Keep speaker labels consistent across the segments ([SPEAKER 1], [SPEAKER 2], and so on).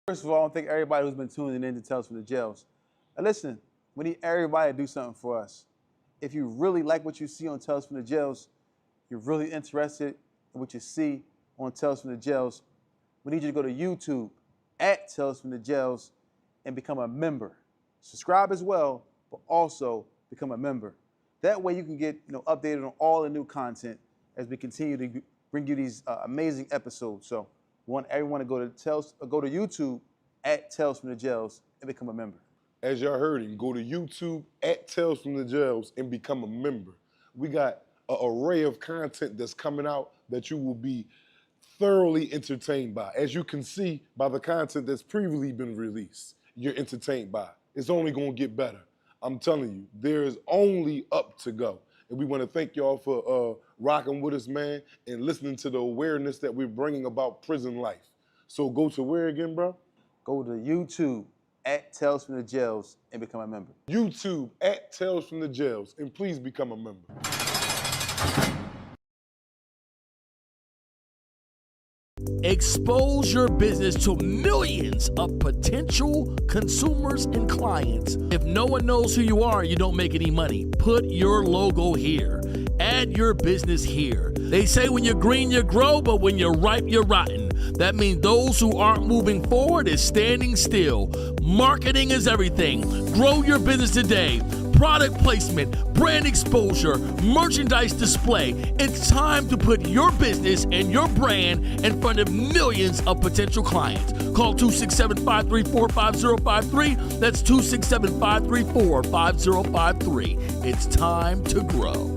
[SPEAKER 1] First of all, I want to thank everybody who's been tuning in to Tales from the Jails. Now listen, we need everybody to do something for us. If you really like what you see on Tales from the Jails, you're really interested in what you see on Tales from the Jails, we need you to go to YouTube at Tales from the Jails and become a member. Subscribe as well, but also become a member. That way you can get updated on all the new content as we continue to bring you these amazing episodes. So we want everyone to go to YouTube at Tales from the Jails and become a member.
[SPEAKER 2] As y'all heard it, go to YouTube at Tales from the Jails and become a member. We got an array of content that's coming out that you will be thoroughly entertained by. As you can see by the content that's previously been released, you're entertained by. It's only gonna get better. I'm telling you, there's only up to go. And we wanna thank y'all for rocking with us, man, and listening to the awareness that we're bringing about prison life. So go to where again, bro?
[SPEAKER 1] Go to YouTube at Tales from the Jails and become a member.
[SPEAKER 2] YouTube at Tales from the Jails, and please become a member.
[SPEAKER 3] Expose your business to millions of potential consumers and clients. If no one knows who you are, you don't make any money. Put your logo here. Add your business here. They say when you're green, you grow, but when you're ripe, you're rotten. That means those who aren't moving forward is standing still. Marketing is everything. Grow your business today. Product placement, brand exposure, merchandise display. It's time to put your business and your brand in front of millions of potential clients. Call 267-534-5053. That's 267-534-5053. It's time to grow.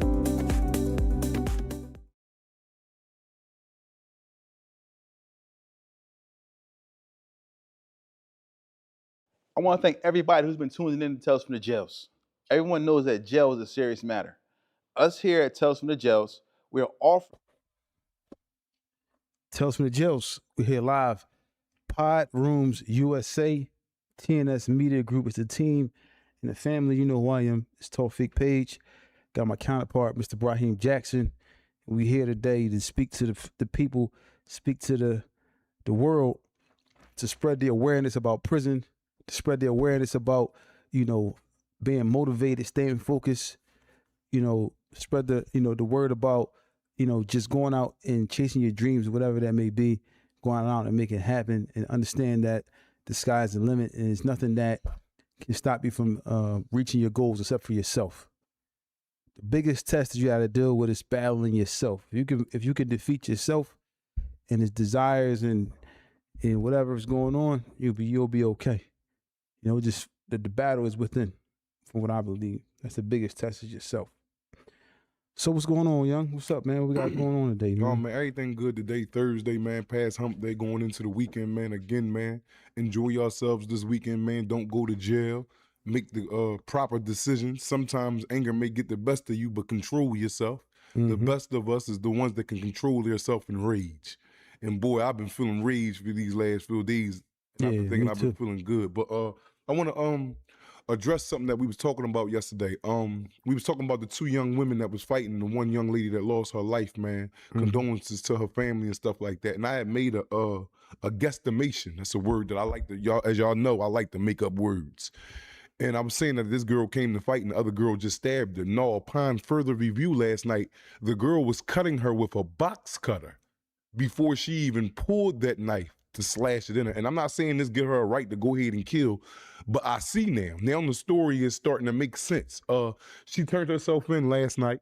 [SPEAKER 1] I want to thank everybody who's been tuning in to Tales from the Jails. Everyone knows that jail is a serious matter. Us here at Tales from the Jails, we are offering
[SPEAKER 4] Tales from the Jails. We're here live. Pod Rooms USA, TNS Media Group is the team and the family. You know who I am. It's Tawfiq Page. Got my counterpart, Mr. Brahim Jackson. We're here today to speak to the people, speak to the world, to spread the awareness about prison, to spread the awareness about, being motivated, staying focused, spread the word about, just going out and chasing your dreams, whatever that may be, going out and making it happen, and understand that the sky's the limit and there's nothing that can stop you from reaching your goals except for yourself. The biggest test that you got to deal with is battling yourself. If you can defeat yourself and his desires and whatever is going on, you'll be okay. Just the battle is within. From what I believe, that's the biggest test is yourself. So what's going on, young? What's up, man? What we got going on today, man?
[SPEAKER 2] Oh, man, everything good today. Thursday, man. Past hump day, going into the weekend, man. Again, man, enjoy yourselves this weekend, man. Don't go to jail. Make the proper decisions. Sometimes anger may get the best of you, but control yourself. The best of us is the ones that can control themselves and rage. And boy, I've been feeling rage for these last few days. And I've been thinking I've been feeling good. But I want to address something that we was talking about yesterday. We was talking about the two young women that was fighting, and the one young lady that lost her life, man. Condolences to her family and stuff like that. And I had made a guesstimation. That's a word that I like to, as y'all know, I like to make up words. And I was saying that this girl came to fight and the other girl just stabbed her. No, upon further review last night, the girl was cutting her with a box cutter before she even pulled that knife to slash it in her. And I'm not saying this give her a right to go ahead and kill, but I see now the story is starting to make sense. She turned herself in last night,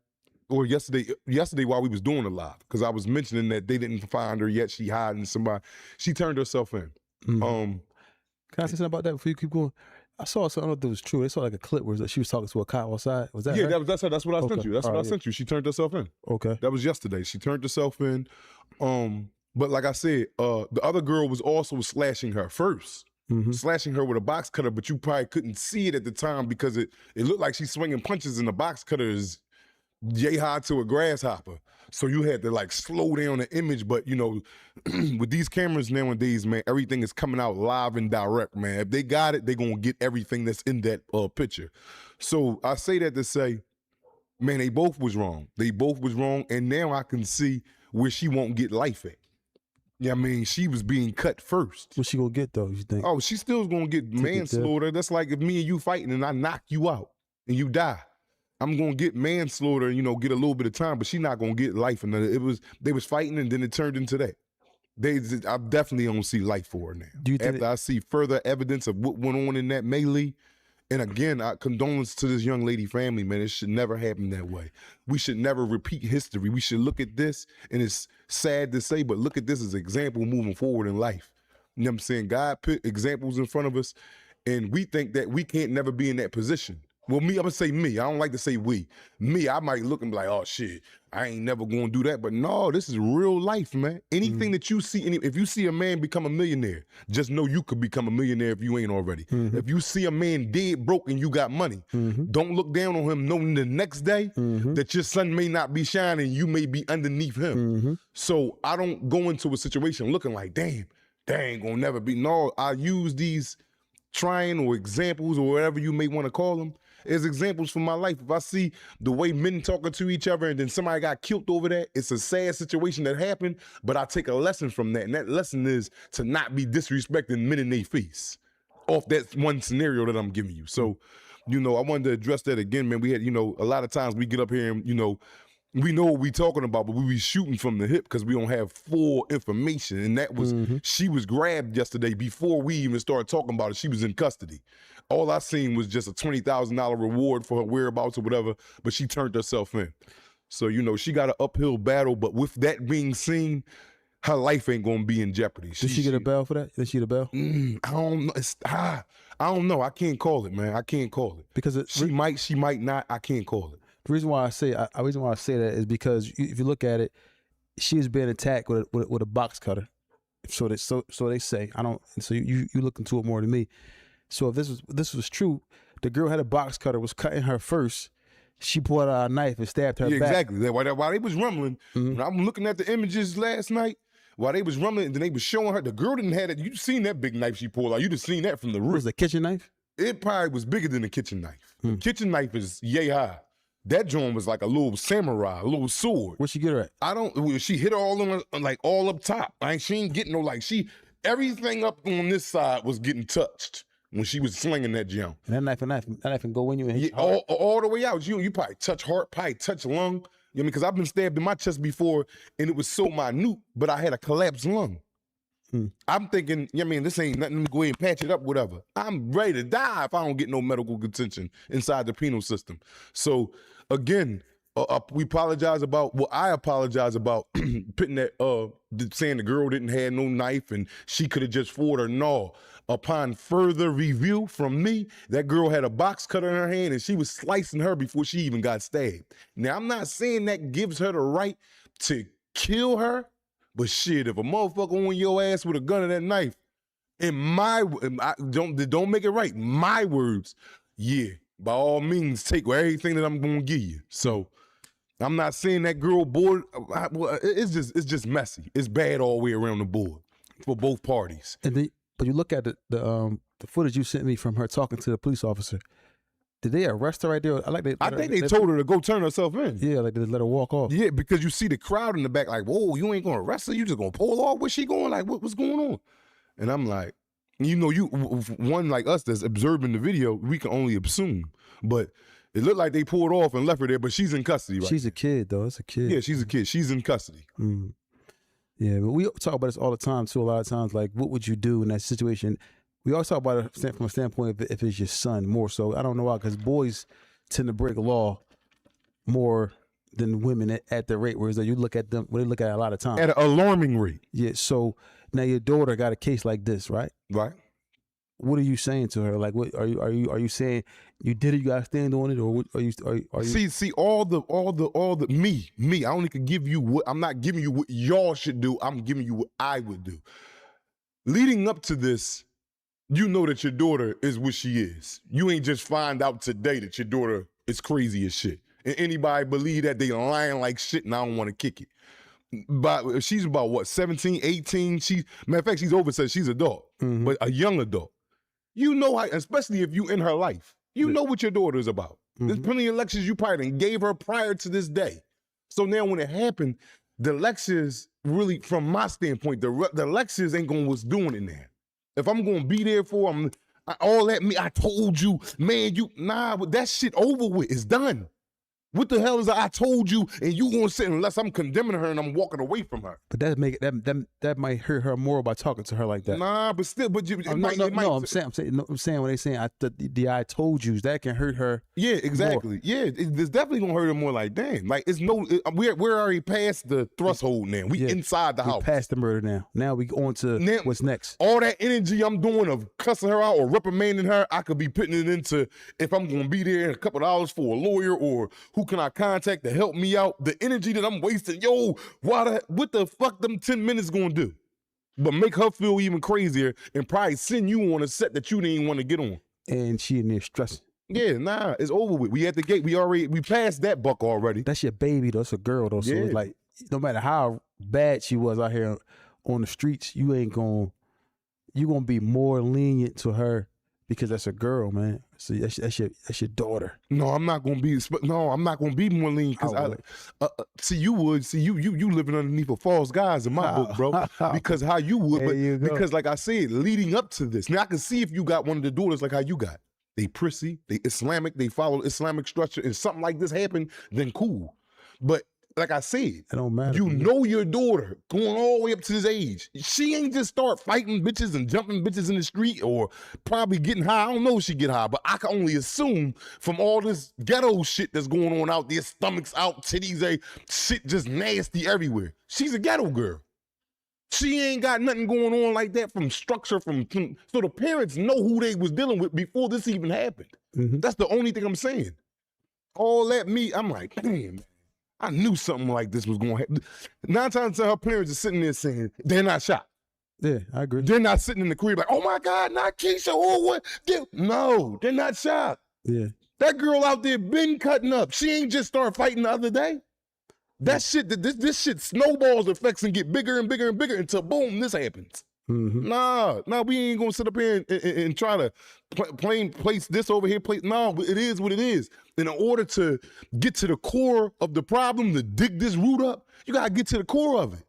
[SPEAKER 2] or yesterday while we was doing the live, because I was mentioning that they didn't find her yet. She hiding somebody. She turned herself in.
[SPEAKER 4] Can I say something about that before you keep going? I saw something, I don't know if it was true. I saw like a clip where she was talking to a cop outside. Was that her?
[SPEAKER 2] That's her. That's what I sent you. That's what I sent you. She turned herself in.
[SPEAKER 4] Okay.
[SPEAKER 2] That was yesterday. She turned herself in. But like I said, the other girl was also slashing her first. Slashing her with a box cutter, but you probably couldn't see it at the time because it looked like she's swinging punches and the box cutter is yay high to a grasshopper. So you had to like slow down the image, but with these cameras nowadays, man, everything is coming out live and direct, man. If they got it, they're gonna get everything that's in that picture. So I say that to say, man, they both was wrong. They both was wrong, and now I can see where she won't get life at. Yeah, I mean, she was being cut first.
[SPEAKER 4] What she gonna get though? You think?
[SPEAKER 2] Oh, she still's gonna get manslaughter. That's like if me and you fighting and I knock you out and you die. I'm gonna get manslaughter, you know, get a little bit of time, but she not gonna get life. And they was fighting and then it turned into that. I definitely don't see life for her now.
[SPEAKER 4] Do you think
[SPEAKER 2] After I see further evidence of what went on in that melee, and again, condolence to this young lady family, man. It should never happen that way. We should never repeat history. We should look at this, and it's sad to say, but look at this as an example moving forward in life. You know what I'm saying? God put examples in front of us, and we think that we can't never be in that position. Well, me, I'm gonna say me. I don't like to say we. Me, I might look and be like, oh shit, I ain't never gonna do that. But no, this is real life, man. Anything that you see, if you see a man become a millionaire, just know you could become a millionaire if you ain't already. If you see a man dead broke and you got money, don't look down on him knowing the next day that your sun may not be shining, you may be underneath him. So I don't go into a situation looking like, damn, they ain't gonna never be. No, I use these trying or examples or whatever you may want to call them as examples from my life. If I see the way men talking to each other and then somebody got killed over that, it's a sad situation that happened, but I take a lesson from that. And that lesson is to not be disrespecting men in their face off that one scenario that I'm giving you. So, you know, I wanted to address that again, man. We had, you know, a lot of times we get up here and, you know, we know what we talking about, but we be shooting from the hip because we don't have full information. And that was, she was grabbed yesterday before we even started talking about it. She was in custody. All I seen was just a $20,000 reward for her whereabouts or whatever, but she turned herself in. So, you know, she got an uphill battle, but with that being seen, her life ain't gonna be in jeopardy.
[SPEAKER 4] Did she get a bell for that? Did she get a bell?
[SPEAKER 2] I don't know. I don't know. I can't call it, man. I can't call it.
[SPEAKER 4] Because
[SPEAKER 2] she might not. I can't call it.
[SPEAKER 4] The reason why I say that is because if you look at it, she's being attacked with a box cutter. So they say. I don't. So you look into it more than me. So if this was true, the girl had a box cutter, was cutting her first. She pulled out a knife and stabbed her back.
[SPEAKER 2] Exactly. While they was rumbling, when I'm looking at the images last night, while they was rumbling, and then they was showing her, the girl didn't have it. You seen that big knife she pulled out. You just seen that from the roof.
[SPEAKER 4] Was it a kitchen knife?
[SPEAKER 2] It probably was bigger than a kitchen knife. The kitchen knife is yay high. That joint was like a little samurai, a little sword.
[SPEAKER 4] Where'd she get her at?
[SPEAKER 2] She hit her all on like all up top. She ain't getting no everything up on this side was getting touched when she was slinging that jump.
[SPEAKER 4] And that knife can go in you and hit
[SPEAKER 2] all the way out. You probably touch heart, probably touch lung. You know what I mean? Because I've been stabbed in my chest before and it was so minute, but I had a collapsed lung. I'm thinking, I mean, this ain't nothing to go ahead and patch it up, whatever. I'm ready to die if I don't get no medical attention inside the penal system. So again, we apologize about, I apologize about putting that, saying the girl didn't have no knife and she could have just fought her. No. Upon further review from me, that girl had a box cutter in her hand and she was slicing her before she even got stabbed. Now, I'm not saying that gives her the right to kill her, but shit, if a motherfucker on your ass with a gun and that knife, don't make it right. My words, yeah, by all means, take everything that I'm gonna give you. So I'm not saying that girl bored. It's just messy. It's bad all the way around the board for both parties.
[SPEAKER 4] But you look at the footage you sent me from her talking to the police officer. Did they arrest her right there? I think
[SPEAKER 2] they told her to go turn herself in.
[SPEAKER 4] Yeah, like they let her walk off.
[SPEAKER 2] Yeah, because you see the crowd in the back like, whoa, you ain't gonna arrest her? You just gonna pull off? Where's she going? Like, what's going on? And I'm like, you know, one like us that's observing the video, we can only assume. But it looked like they pulled off and left her there, but she's in custody right
[SPEAKER 4] She's a kid, though. It's a kid.
[SPEAKER 2] Yeah, she's a kid. She's in custody.
[SPEAKER 4] Yeah, but we talk about this all the time, too, a lot of times. Like, what would you do in that situation? We always talk about it from a standpoint of if it's your son more so. I don't know why, because boys tend to break law more than women at the rate, whereas you look at them, they look at it a lot of times.
[SPEAKER 2] At an alarming rate.
[SPEAKER 4] Yeah, so now your daughter got a case like this, right?
[SPEAKER 2] Right.
[SPEAKER 4] What are you saying to her? Like, what are you saying? You did it. You got to stand on it, or what, are you?
[SPEAKER 2] See all the me. I only can give you what I'm not giving you what y'all should do. I'm giving you what I would do. Leading up to this, you know that your daughter is what she is. You ain't just find out today that your daughter is crazy as shit. And anybody believe that, they lying like shit, and I don't want to kick it. But she's about what, 17, 18? Matter of fact, she's over, says she's adult, but a young adult. You know how, especially if you in her life, you know what your daughter is about. There's plenty of lectures you probably done gave her prior to this day. So now when it happened, the lectures really, from my standpoint, the lectures ain't going what's doing in there. If I'm going to be there for them, all that I told you, man, that shit over with. It's done. What the hell is I told you, and you gonna sit unless I'm condemning her and I'm walking away from her?
[SPEAKER 4] But that might hurt her more by talking to her like that.
[SPEAKER 2] Nah, but still, but you.
[SPEAKER 4] I'm saying when they saying the I told yous, that can hurt her.
[SPEAKER 2] Yeah, exactly.
[SPEAKER 4] More.
[SPEAKER 2] Yeah, it's definitely gonna hurt her more. Like, damn, like we're already past the threshold now. We inside the house.
[SPEAKER 4] Past the murder now. Now we on to what's next.
[SPEAKER 2] All that energy I'm doing of cussing her out or reprimanding her, I could be putting it into if I'm gonna be there in a couple of hours for a lawyer or who can I contact to help me out? The energy that I'm wasting, what the fuck them 10 minutes gonna do? But make her feel even crazier and probably send you on a set that you didn't even want to get on.
[SPEAKER 4] And she in there stressing.
[SPEAKER 2] Yeah, it's over with. We at the gate. We passed that buck already.
[SPEAKER 4] That's your baby though. It's a girl though. So it's like, no matter how bad she was out here on the streets, you gonna be more lenient to her because that's a girl, man. So that's your daughter.
[SPEAKER 2] No, I'm not gonna be. No, I'm not gonna be more lenient because you would. See, you living underneath a false guise in my book, bro. Because how you would, because like I said, leading up to this, now I can see if you got one of the daughters like how you got. They prissy, they Islamic, they follow Islamic structure, and something like this happened, then cool. But like I said,
[SPEAKER 4] it don't matter.
[SPEAKER 2] You know your daughter going all the way up to this age. She ain't just start fighting bitches and jumping bitches in the street or probably getting high. I don't know if she get high, but I can only assume from all this ghetto shit that's going on out there, stomachs out, titties, shit just nasty everywhere. She's a ghetto girl. She ain't got nothing going on like that from structure, so the parents know who they was dealing with before this even happened. Mm-hmm. That's the only thing I'm saying. All that I'm like, damn, I knew something like this was going to happen. 9 times her parents are sitting there saying, they're not shot.
[SPEAKER 4] Yeah, I agree.
[SPEAKER 2] They're not sitting in the crib like, oh my God, not Keisha, or what? No, they're not shot.
[SPEAKER 4] Yeah.
[SPEAKER 2] That girl out there been cutting up. She ain't just started fighting the other day. That shit, this shit snowballs effects and get bigger and bigger and bigger until boom, this happens. Mm-hmm. Nah, we ain't gonna sit up here and try to place this over here. No, it is what it is. In order to get to the core of the problem, to dig this root up, you gotta get to the core of it.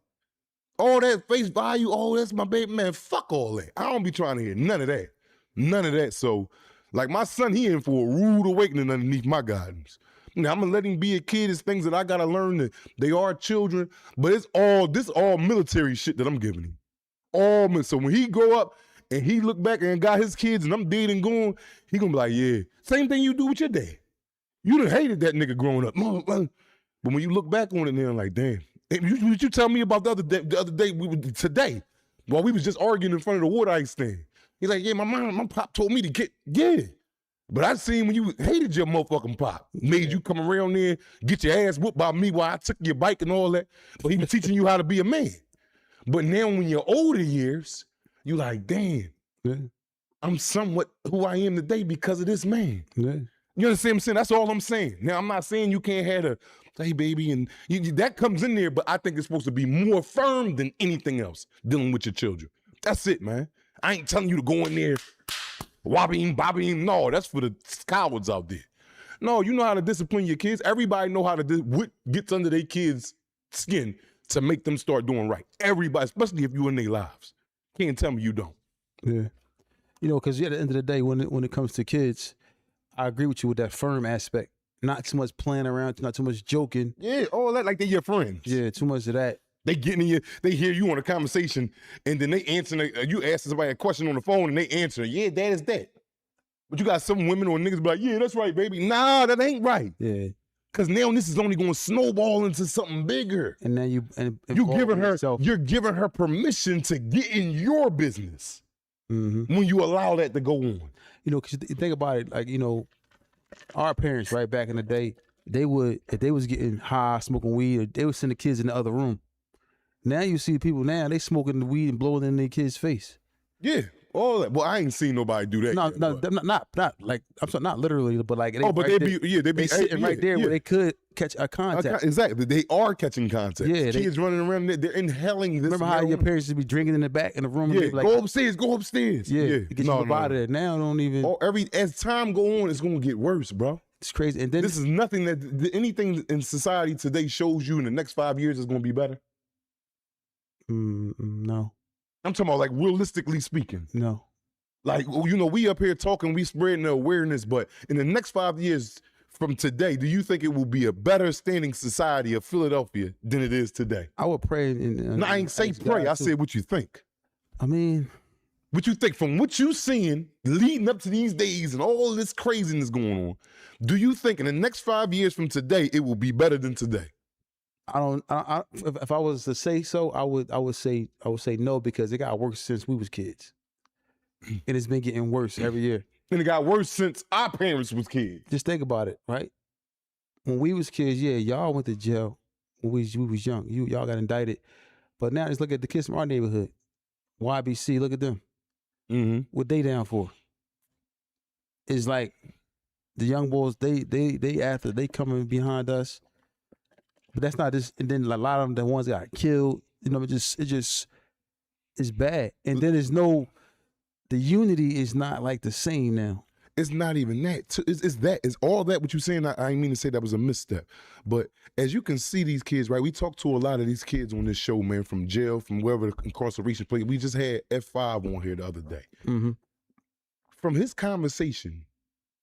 [SPEAKER 2] All that face value, that's my baby, man, fuck all that. I don't be trying to hear none of that. None of that. So, like my son, he in for a rude awakening underneath my guidance. Now, I'm gonna let him be a kid. It's things that I gotta learn that they are children, but this all military shit that I'm giving him. So when he grow up and he look back and got his kids and I'm dead and gone, he gonna be like, yeah, same thing you do with your dad. You done hated that nigga growing up. But when you look back on it now, like, damn, what you tell me about the other day today, while we was just arguing in front of the water ice stand. He's like, yeah, my pop told me to get, But I seen when you hated your motherfucking pop, made you come around there, get your ass whooped by me while I took your bike and all that. But he was teaching you how to be a man. But now when you're older years, you like, damn, I'm somewhat who I am today because of this man. Yeah. You understand what I'm saying? That's all I'm saying. Now, I'm not saying you can't have a, hey, baby, and that comes in there, but I think it's supposed to be more firm than anything else dealing with your children. That's it, man. I ain't telling you to go in there, wobbing, bobbing. No, that's for the cowards out there. No, you know how to discipline your kids. Everybody know how to what gets under their kids' skin to make them start doing right. Everybody, especially if you're in their lives. Can't tell me you don't.
[SPEAKER 4] Yeah. You know, because at the end of the day, when it comes to kids, I agree with you with that firm aspect. Not too much playing around, not too much joking.
[SPEAKER 2] Yeah, all that like they're your friends.
[SPEAKER 4] Yeah, too much of that.
[SPEAKER 2] They get in you, they hear you on a conversation, and then they answer, you ask somebody a question on the phone, and they answer, yeah, that is that. But you got some women or niggas be like, yeah, that's right, baby. Nah, that ain't right.
[SPEAKER 4] Yeah.
[SPEAKER 2] Because now this is only going to snowball into something bigger.
[SPEAKER 4] And then
[SPEAKER 2] you're giving her permission to get in your business when you allow that to go on.
[SPEAKER 4] You know, because you think about it, like, you know, our parents, right, back in the day, if they was getting high, smoking weed, they would send the kids in the other room. Now you see people now, they smoking the weed and blowing it in their kid's face.
[SPEAKER 2] Yeah. All that. Well, I ain't seen nobody do that.
[SPEAKER 4] No, not like, I'm sorry, not literally, but like,
[SPEAKER 2] they be
[SPEAKER 4] sitting right there where they could catch a contact.
[SPEAKER 2] Exactly, they are catching contact.
[SPEAKER 4] Yeah,
[SPEAKER 2] kids running around, they're inhaling this.
[SPEAKER 4] Remember how your parents would be drinking in the back in the room?
[SPEAKER 2] Yeah,
[SPEAKER 4] and like,
[SPEAKER 2] go upstairs.
[SPEAKER 4] Yeah, get you out of there. Now don't even.
[SPEAKER 2] As time go on, it's gonna get worse, bro.
[SPEAKER 4] It's crazy. And then
[SPEAKER 2] This is nothing that anything in society today shows you in the next 5 years is going to be better.
[SPEAKER 4] No,
[SPEAKER 2] I'm talking about like realistically speaking.
[SPEAKER 4] no.
[SPEAKER 2] Like, we up here talking, we spreading the awareness, but in the next 5 years from today, do you think it will be a better standing society of Philadelphia than it is today?
[SPEAKER 4] I would pray.
[SPEAKER 2] No, I ain't say pray. I said what you think.
[SPEAKER 4] I mean,
[SPEAKER 2] What you think from what you seeing leading up to these days and all this craziness going on, do you think in the next 5 years from today, it will be better than today?
[SPEAKER 4] if I was to say so, I would say no, because it got worse since we was kids. And it's been getting worse every year.
[SPEAKER 2] And it got worse since our parents was kids.
[SPEAKER 4] Just think about it, right? When we was kids, yeah, y'all went to jail when we was young. Y'all got indicted. But now just look at the kids from our neighborhood. YBC, look at them.
[SPEAKER 2] Mm-hmm.
[SPEAKER 4] What they down for? It's like the young boys, they coming behind us. But that's not just, and then a lot of them, the ones that got killed, it just is bad. And then the unity is not like the same now.
[SPEAKER 2] It's not even that. It's all that what you're saying. I didn't mean to say that was a misstep. But as you can see these kids, right? We talked to a lot of these kids on this show, man, from jail, from wherever the incarceration place. We just had F5 on here the other day.
[SPEAKER 4] Mm-hmm.
[SPEAKER 2] From his conversation,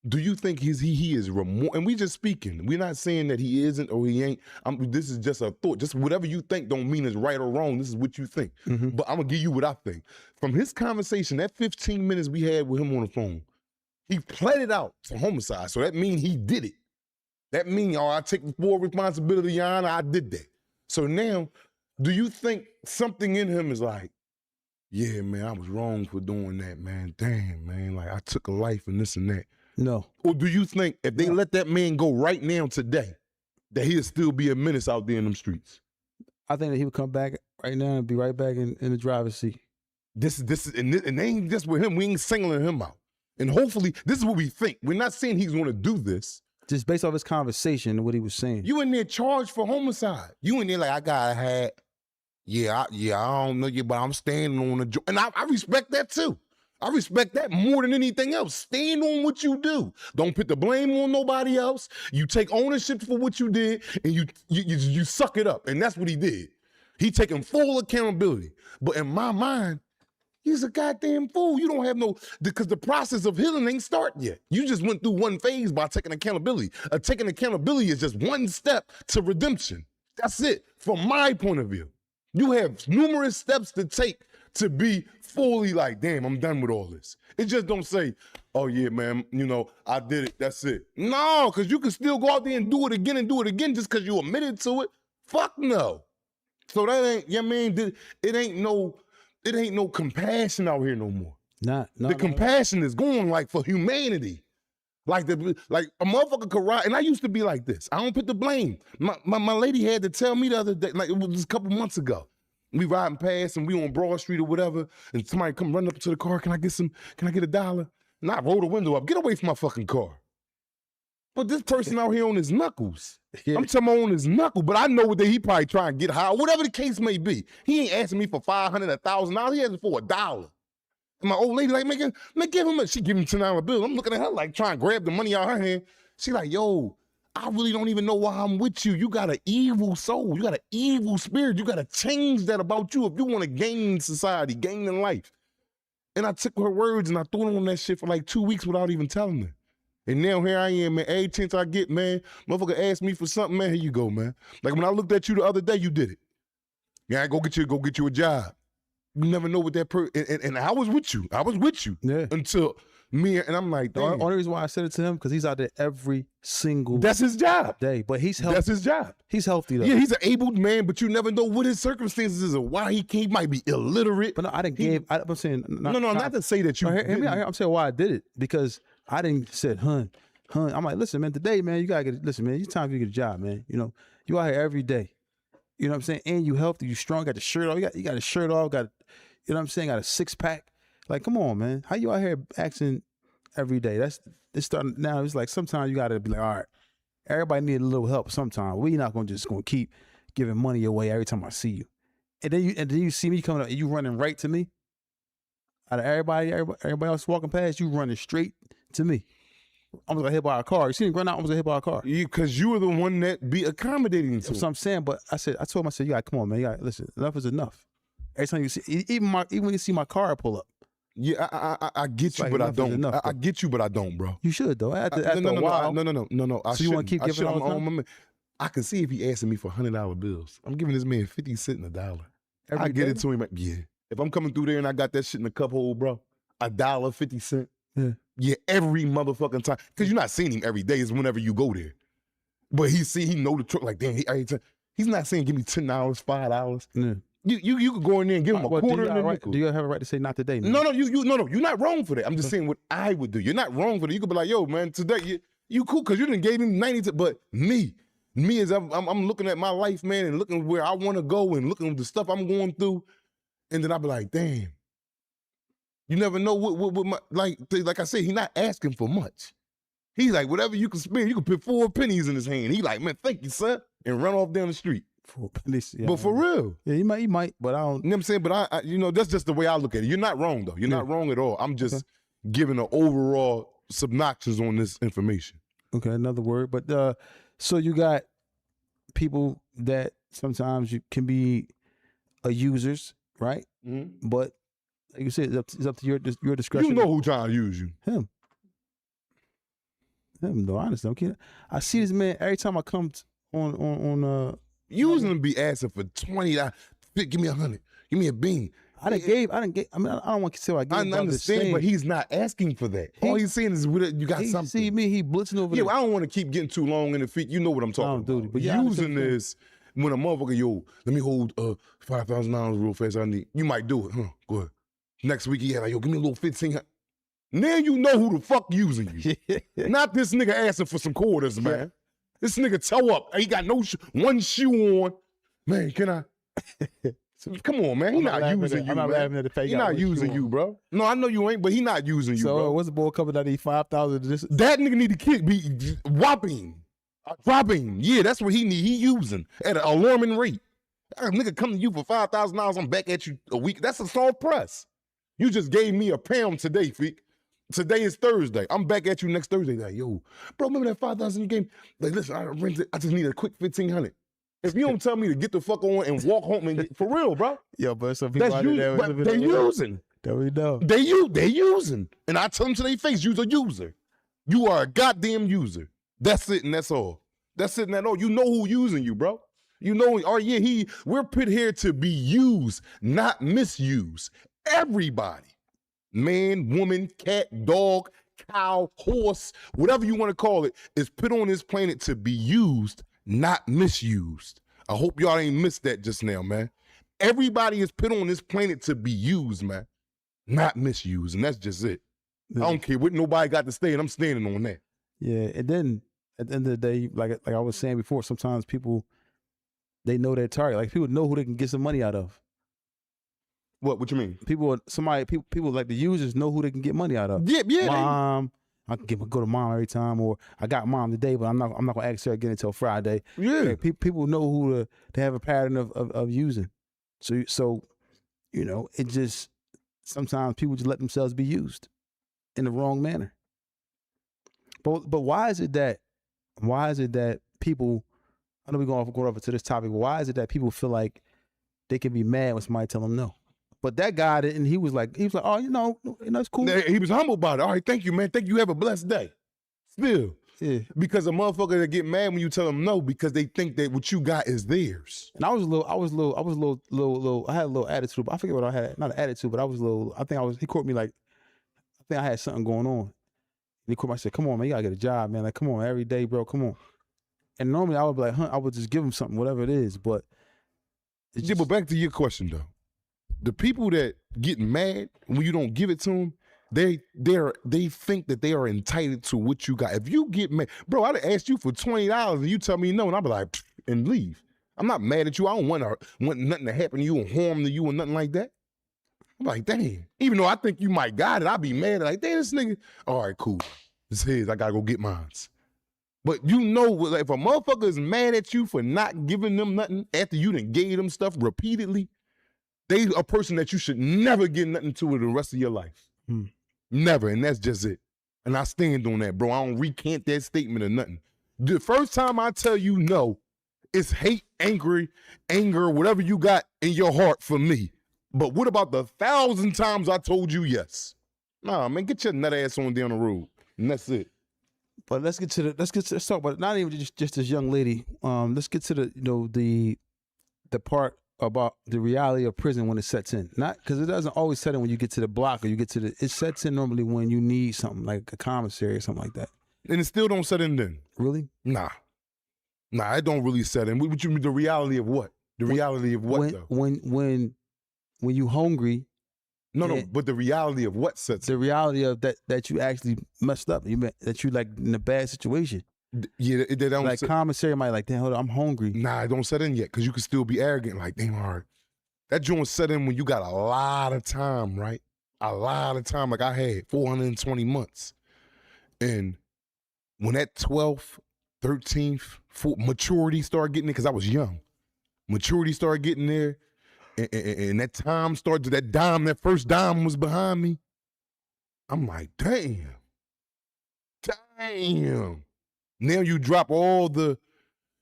[SPEAKER 2] do you think he is remorse? And we just speaking. We're not saying that he isn't or he ain't. This is just a thought. Just whatever you think don't mean it's right or wrong. This is what you think.
[SPEAKER 4] Mm-hmm.
[SPEAKER 2] But I'm going to give you what I think. From his conversation, that 15 minutes we had with him on the phone, he pled it out for homicide. So that means he did it. That means, I take full responsibility, Your Honor, I did that. So now, do you think something in him is like, yeah, man, I was wrong for doing that, man. Damn, man, like I took a life and this and that.
[SPEAKER 4] No.
[SPEAKER 2] Or do you think if they let that man go right now today, that he'll still be a menace out there in them streets?
[SPEAKER 4] I think that he would come back right now and be right back in the driver's seat.
[SPEAKER 2] This and they ain't just with him. We ain't singling him out. And hopefully, this is what we think. We're not saying he's going to do this.
[SPEAKER 4] Just based off his conversation and what he was saying.
[SPEAKER 2] You in there charged for homicide. You in there like, I got a hat. Yeah, I don't know you, but I'm standing on the joint. And I respect that too. I respect that more than anything else. Stand on what you do. Don't put the blame on nobody else. You take ownership for what you did, and you suck it up. And that's what he did. He taking full accountability. But in my mind, he's a goddamn fool. You don't have because the process of healing ain't started yet. You just went through one phase by taking accountability. Taking accountability is just one step to redemption. That's it, from my point of view. You have numerous steps to take to be fully like, damn, I'm done with all this. It just don't say, oh yeah, man, I did it, that's it. No, because you can still go out there and do it again just because you admitted to it. Fuck no. So that ain't, it ain't no compassion out here no more. The compassion is going like for humanity. Like a motherfucker could ride, and I used to be like this. I don't put the blame. My lady had to tell me the other day, like it was a couple months ago. We riding past and we on Broad Street or whatever, and somebody come running up to the car, can I get $1? And I roll the window up, get away from my fucking car. But this person out here on his knuckles. Yeah. I'm talking about on his knuckle, but I know that he probably trying to get high, whatever the case may be. He ain't asking me for $500, $1,000. He asking for $1. And my old lady like, man, give him she give him $10 bill. I'm looking at her like trying to grab the money out of her hand. She like, yo, I really don't even know why I'm with you. You got an evil soul. You got an evil spirit. You got to change that about you if you want to gain society, gain in life. And I took her words and I threw them on that shit for like 2 weeks without even telling her. And now here I am, man. Every chance I get, man, motherfucker asked me for something, man, here you go, man. Like when I looked at you the other day, you did it. Yeah, go get you a job. You never know what that and I was with you.
[SPEAKER 4] Yeah.
[SPEAKER 2] Until me, and I'm like, damn.
[SPEAKER 4] The only reason why I said it to him, because he's out there every single
[SPEAKER 2] That's his job.
[SPEAKER 4] day. But he's healthy.
[SPEAKER 2] That's his job.
[SPEAKER 4] He's healthy though.
[SPEAKER 2] Yeah, he's an abled man, but you never know what his circumstances is or why he might be illiterate.
[SPEAKER 4] But no, I didn't I'm saying
[SPEAKER 2] not to say that you
[SPEAKER 4] I'm saying why I did it, because I didn't say, hun. I'm like, listen, man, today, man, you gotta listen, man, it's time for you to get a job, man. You out here every day. You know what I'm saying? And you healthy, you strong, got the shirt off, you got a shirt off, got got a 6-pack. Like, come on, man. How you out here acting every day? It's starting now. It's like sometimes you gotta be like, all right, everybody need a little help sometimes. We're not gonna keep giving money away every time I see you. And then you see me coming up and you running right to me. Out of everybody else walking past, you running straight to me. almost got hit by a car. You seen him run out, almost got hit by a car.
[SPEAKER 2] Because you were the one that be accommodating to
[SPEAKER 4] That's what I'm saying. But I told him, you gotta come on, man. You gotta listen. Enough is enough. Every time you see, even when you see my car pull up.
[SPEAKER 2] Yeah, I get you,
[SPEAKER 4] like
[SPEAKER 2] but I don't.
[SPEAKER 4] enough,
[SPEAKER 2] I get you, but I don't, bro.
[SPEAKER 4] You should though. After a
[SPEAKER 2] No.
[SPEAKER 4] while. So you want to keep giving all the time?
[SPEAKER 2] I can see if he asking me for $100 bills. I'm giving this man 50 cents and $1. I get it to him. Yeah. If I'm coming through there and I got that shit in the cup hole, bro, $1.50. Yeah, every motherfucking time. Because you're not seeing him every day. It's whenever you go there. But he know the truck. Like, damn, he's not saying give me $10, $5.
[SPEAKER 4] Yeah.
[SPEAKER 2] You could go in there and give him a quarter and a nickel.
[SPEAKER 4] Do you have a right to say not today, man?
[SPEAKER 2] No, you're not wrong for that. I'm just saying what I would do. You're not wrong for that. You could be like, yo, man, today you cool because you didn't gave him 90. But me as I'm looking at my life, man, and looking where I want to go and looking at the stuff I'm going through, and then I'll be like, damn. You never know what my like I said, he's not asking for much. He's like, whatever you can spend, you can put 4 pennies in his hand. He like, man, thank you, son, and run off down the street.
[SPEAKER 4] 4 pennies, yeah,
[SPEAKER 2] but for real.
[SPEAKER 4] Yeah, he might, but I don't.
[SPEAKER 2] You know what I'm saying? But I that's just the way I look at it. You're not wrong, though. You're not wrong at all. I'm just giving an overall synopsis on this information.
[SPEAKER 4] Okay, another word. But so you got people that sometimes you can be users, right?
[SPEAKER 2] Mm-hmm.
[SPEAKER 4] But like you said, it's up to your discretion.
[SPEAKER 2] You know who trying to use you.
[SPEAKER 4] Him, no, honestly, okay. I see this man every time I come on
[SPEAKER 2] using him be asking for $20. Give me $100. Give me a bean.
[SPEAKER 4] I didn't gave. I mean, I don't want to say I gave.
[SPEAKER 2] I understand, but he's not asking for that. All he's saying is you got something.
[SPEAKER 4] See me, he blitzing over there.
[SPEAKER 2] I don't want to keep getting too long in the feet. You know what I'm talking about.
[SPEAKER 4] But
[SPEAKER 2] using this when a motherfucker, let me hold $5,000 real fast. You might do it. Huh? Go ahead. Next week, give me a little 15. Now you know who the fuck using you. Not this nigga asking for some quarters, man. This nigga toe up. He got one shoe on. Man, can I? Come on, man. He not using you,
[SPEAKER 4] I'm not laughing at the fact.
[SPEAKER 2] He not using you, bro. No, I know you ain't, but he not using you, bro.
[SPEAKER 4] So what's the boy coming out of 5,000?
[SPEAKER 2] That nigga need to be whopping. Dropping. Yeah, that's what he need. He using at an alarming rate. A nigga come to you for $5,000, I'm back at you a week. That's a soft press. You just gave me a pound today, Feek. Today is Thursday. I'm back at you next Thursday. Like, yo, bro, remember that 5,000 you gave? Like, listen, I just need a quick 1,500. If you don't tell me to get the fuck on and walk home and for real, bro.
[SPEAKER 4] Yo, but some people
[SPEAKER 2] but they using.
[SPEAKER 4] There we know.
[SPEAKER 2] They using. And I tell them to their face, you're a user. You are a goddamn user. That's it and that's all. That's it and that's all. You know who using you, bro. You know, we're put here to be used, not misused. Everybody. Man, woman, cat, dog, cow, horse, whatever you want to call it, is put on this planet to be used, not misused. I hope y'all ain't missed that just now, man. Everybody is put on this planet to be used, man, not misused, and that's just it. I don't care what nobody got to say, and I'm standing on that.
[SPEAKER 4] Yeah, and then at the end of the day, like I was saying before, sometimes people, they know their target. Like people know who they can get some money out of.
[SPEAKER 2] What you mean?
[SPEAKER 4] People like the users know who they can get money out of.
[SPEAKER 2] Yeah.
[SPEAKER 4] Mom, I can go to mom every time, or I got mom today, but I'm not gonna ask her again until Friday.
[SPEAKER 2] Yeah.
[SPEAKER 4] People know who to have a pattern of using. So it just sometimes people just let themselves be used in the wrong manner. But why is it that people? I know we're going over to this topic. But why is it that people feel like they can be mad when somebody tell them no? But that guy didn't. He was like, oh, it's cool.
[SPEAKER 2] He was humble about it. All right, thank you, man. Thank you. Have a blessed day. Still,
[SPEAKER 4] yeah.
[SPEAKER 2] Because a motherfucker that get mad when you tell them no because they think that what you got is theirs.
[SPEAKER 4] And I had a little attitude. I forget what I had. Not an attitude, but I was a little. He caught me like. I think I had something going on. And he caught me. I said, "Come on, man, you gotta get a job, man. Like, come on, every day, bro. Come on." And normally I would be like, I would just give him something, whatever it is. But
[SPEAKER 2] but back to your question though. The people that get mad when you don't give it to them, they think that they are entitled to what you got. If you get mad, bro, I'd have asked you for $20 and you tell me no, and I'd be like, and leave. I'm not mad at you. I don't want nothing to happen to you and harm to you or nothing like that. I'm like, dang. Even though I think you might got it, I'd be mad. Like, damn, this nigga. All right, cool. It's his. I gotta go get mine. But you know, like, if a motherfucker is mad at you for not giving them nothing after you done gave them stuff repeatedly, they a person that you should never give nothing to the rest of your life. Never, and that's just it. And I stand on that, bro. I don't recant that statement or nothing. The first time I tell you no, it's hate, anger, whatever you got in your heart for me. But what about the 1,000 times I told you yes? Nah, man, get your nut ass on down the road. And that's it.
[SPEAKER 4] But let's talk about it. Not even just this young lady. Let's get to the part about the reality of prison when it sets in. Not because it doesn't always set in when you get to the block or you get to it sets in normally when you need something like a commissary or something like that.
[SPEAKER 2] And it still don't set in then.
[SPEAKER 4] Really?
[SPEAKER 2] Nah, it don't really set in. What you mean, the reality of what? The reality of what though?
[SPEAKER 4] When you hungry.
[SPEAKER 2] No, but the reality of what sets in?
[SPEAKER 4] The reality of that you actually messed up. That you like in a bad situation.
[SPEAKER 2] Yeah, they don't
[SPEAKER 4] like commissary might like, damn, hold on, I'm hungry.
[SPEAKER 2] Nah, it don't set in yet because you can still be arrogant. Like, damn, all right. That joint set in when you got a lot of time, right? A lot of time. Like I had 420 months. And when that 12th, 13th, maturity started getting there, because I was young. Maturity started getting there. And that time started, that first dime was behind me. I'm like, damn. Now you drop all the,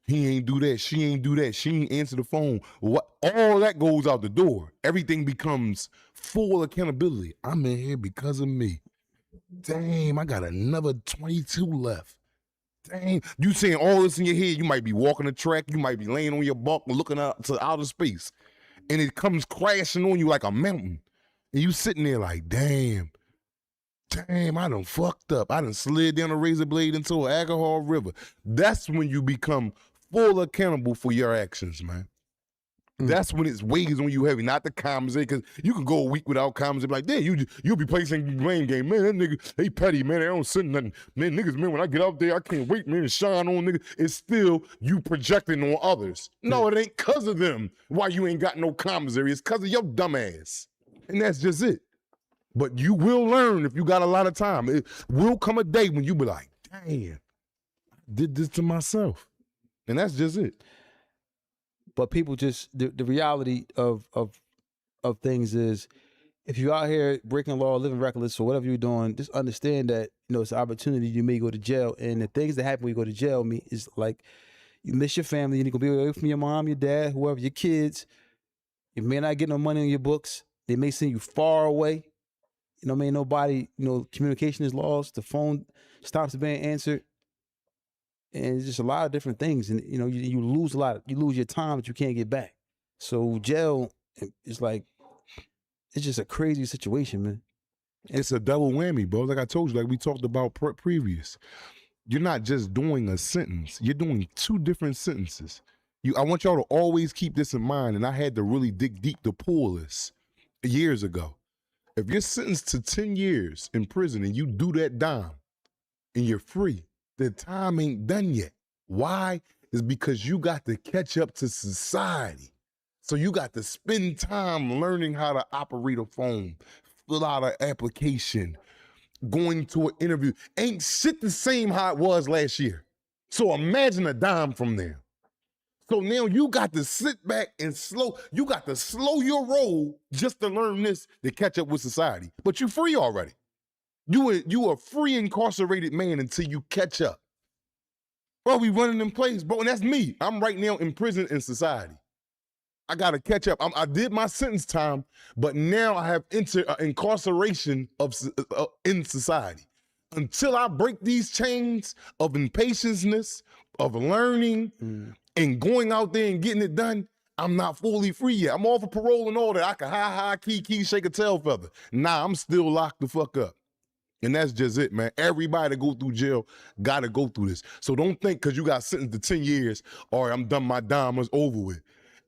[SPEAKER 2] he ain't do that, she ain't do that, she ain't answer the phone. What? All that goes out the door. Everything becomes full accountability. I'm in here because of me. Damn, I got another 22 left. Damn, you saying all this in your head, you might be walking the track, you might be laying on your bunk looking out to outer space. And it comes crashing on you like a mountain. And you sitting there like, damn, I done fucked up. I done slid down a razor blade into an alcohol river. That's when you become full accountable for your actions, man. That's when it's weighs on you heavy, not the compensation, because you can go a week without compensation. Like, damn, you'll be placing blame game. Man, that nigga, they petty, man. They don't send nothing. Man, niggas, man, when I get out there, I can't wait, man, to shine on niggas. It's still you projecting on others. No, it ain't because of them why you ain't got no commissary. It's because of your dumb ass. And that's just it. But you will learn if you got a lot of time. It will come a day when you be like, damn, I did this to myself. And that's just it.
[SPEAKER 4] But people just, the reality of things is, if you're out here breaking law, living reckless, or whatever you're doing, just understand that, it's an opportunity. You may go to jail. And the things that happen when you go to jail is like, you miss your family, and you're going to be away from your mom, your dad, whoever, your kids. You may not get no money on your books. They may send you far away. Nobody, communication is lost. The phone stops being answered. And it's just a lot of different things. And, you lose a lot. You lose your time that you can't get back. So jail is like, it's just a crazy situation, man.
[SPEAKER 2] It's a double whammy, bro. Like I told you, like we talked about previous. You're not just doing a sentence. You're doing two different sentences. I want y'all to always keep this in mind. And I had to really dig deep to pull this years ago. If you're sentenced to 10 years in prison and you do that dime and you're free, the time ain't done yet. Why? It's because you got to catch up to society. So you got to spend time learning how to operate a phone, fill out an application, going to an interview. Ain't shit the same how it was last year. So imagine a dime from there. So now you got to sit back and slow your roll just to learn this, to catch up with society. But you're free already. You a free incarcerated man until you catch up. Bro, we running in place, bro, and that's me. I'm right now in prison in society. I got to catch up. I did my sentence time, but now I have incarceration in society. Until I break these chains of impatience, of learning, and going out there and getting it done, I'm not fully free yet. I'm off of parole and all that. I can high, key, shake a tail feather. Nah, I'm still locked the fuck up. And that's just it, man. Everybody that go through jail got to go through this. So don't think because you got sentenced to 10 years, all right, I'm done, my dime is over with.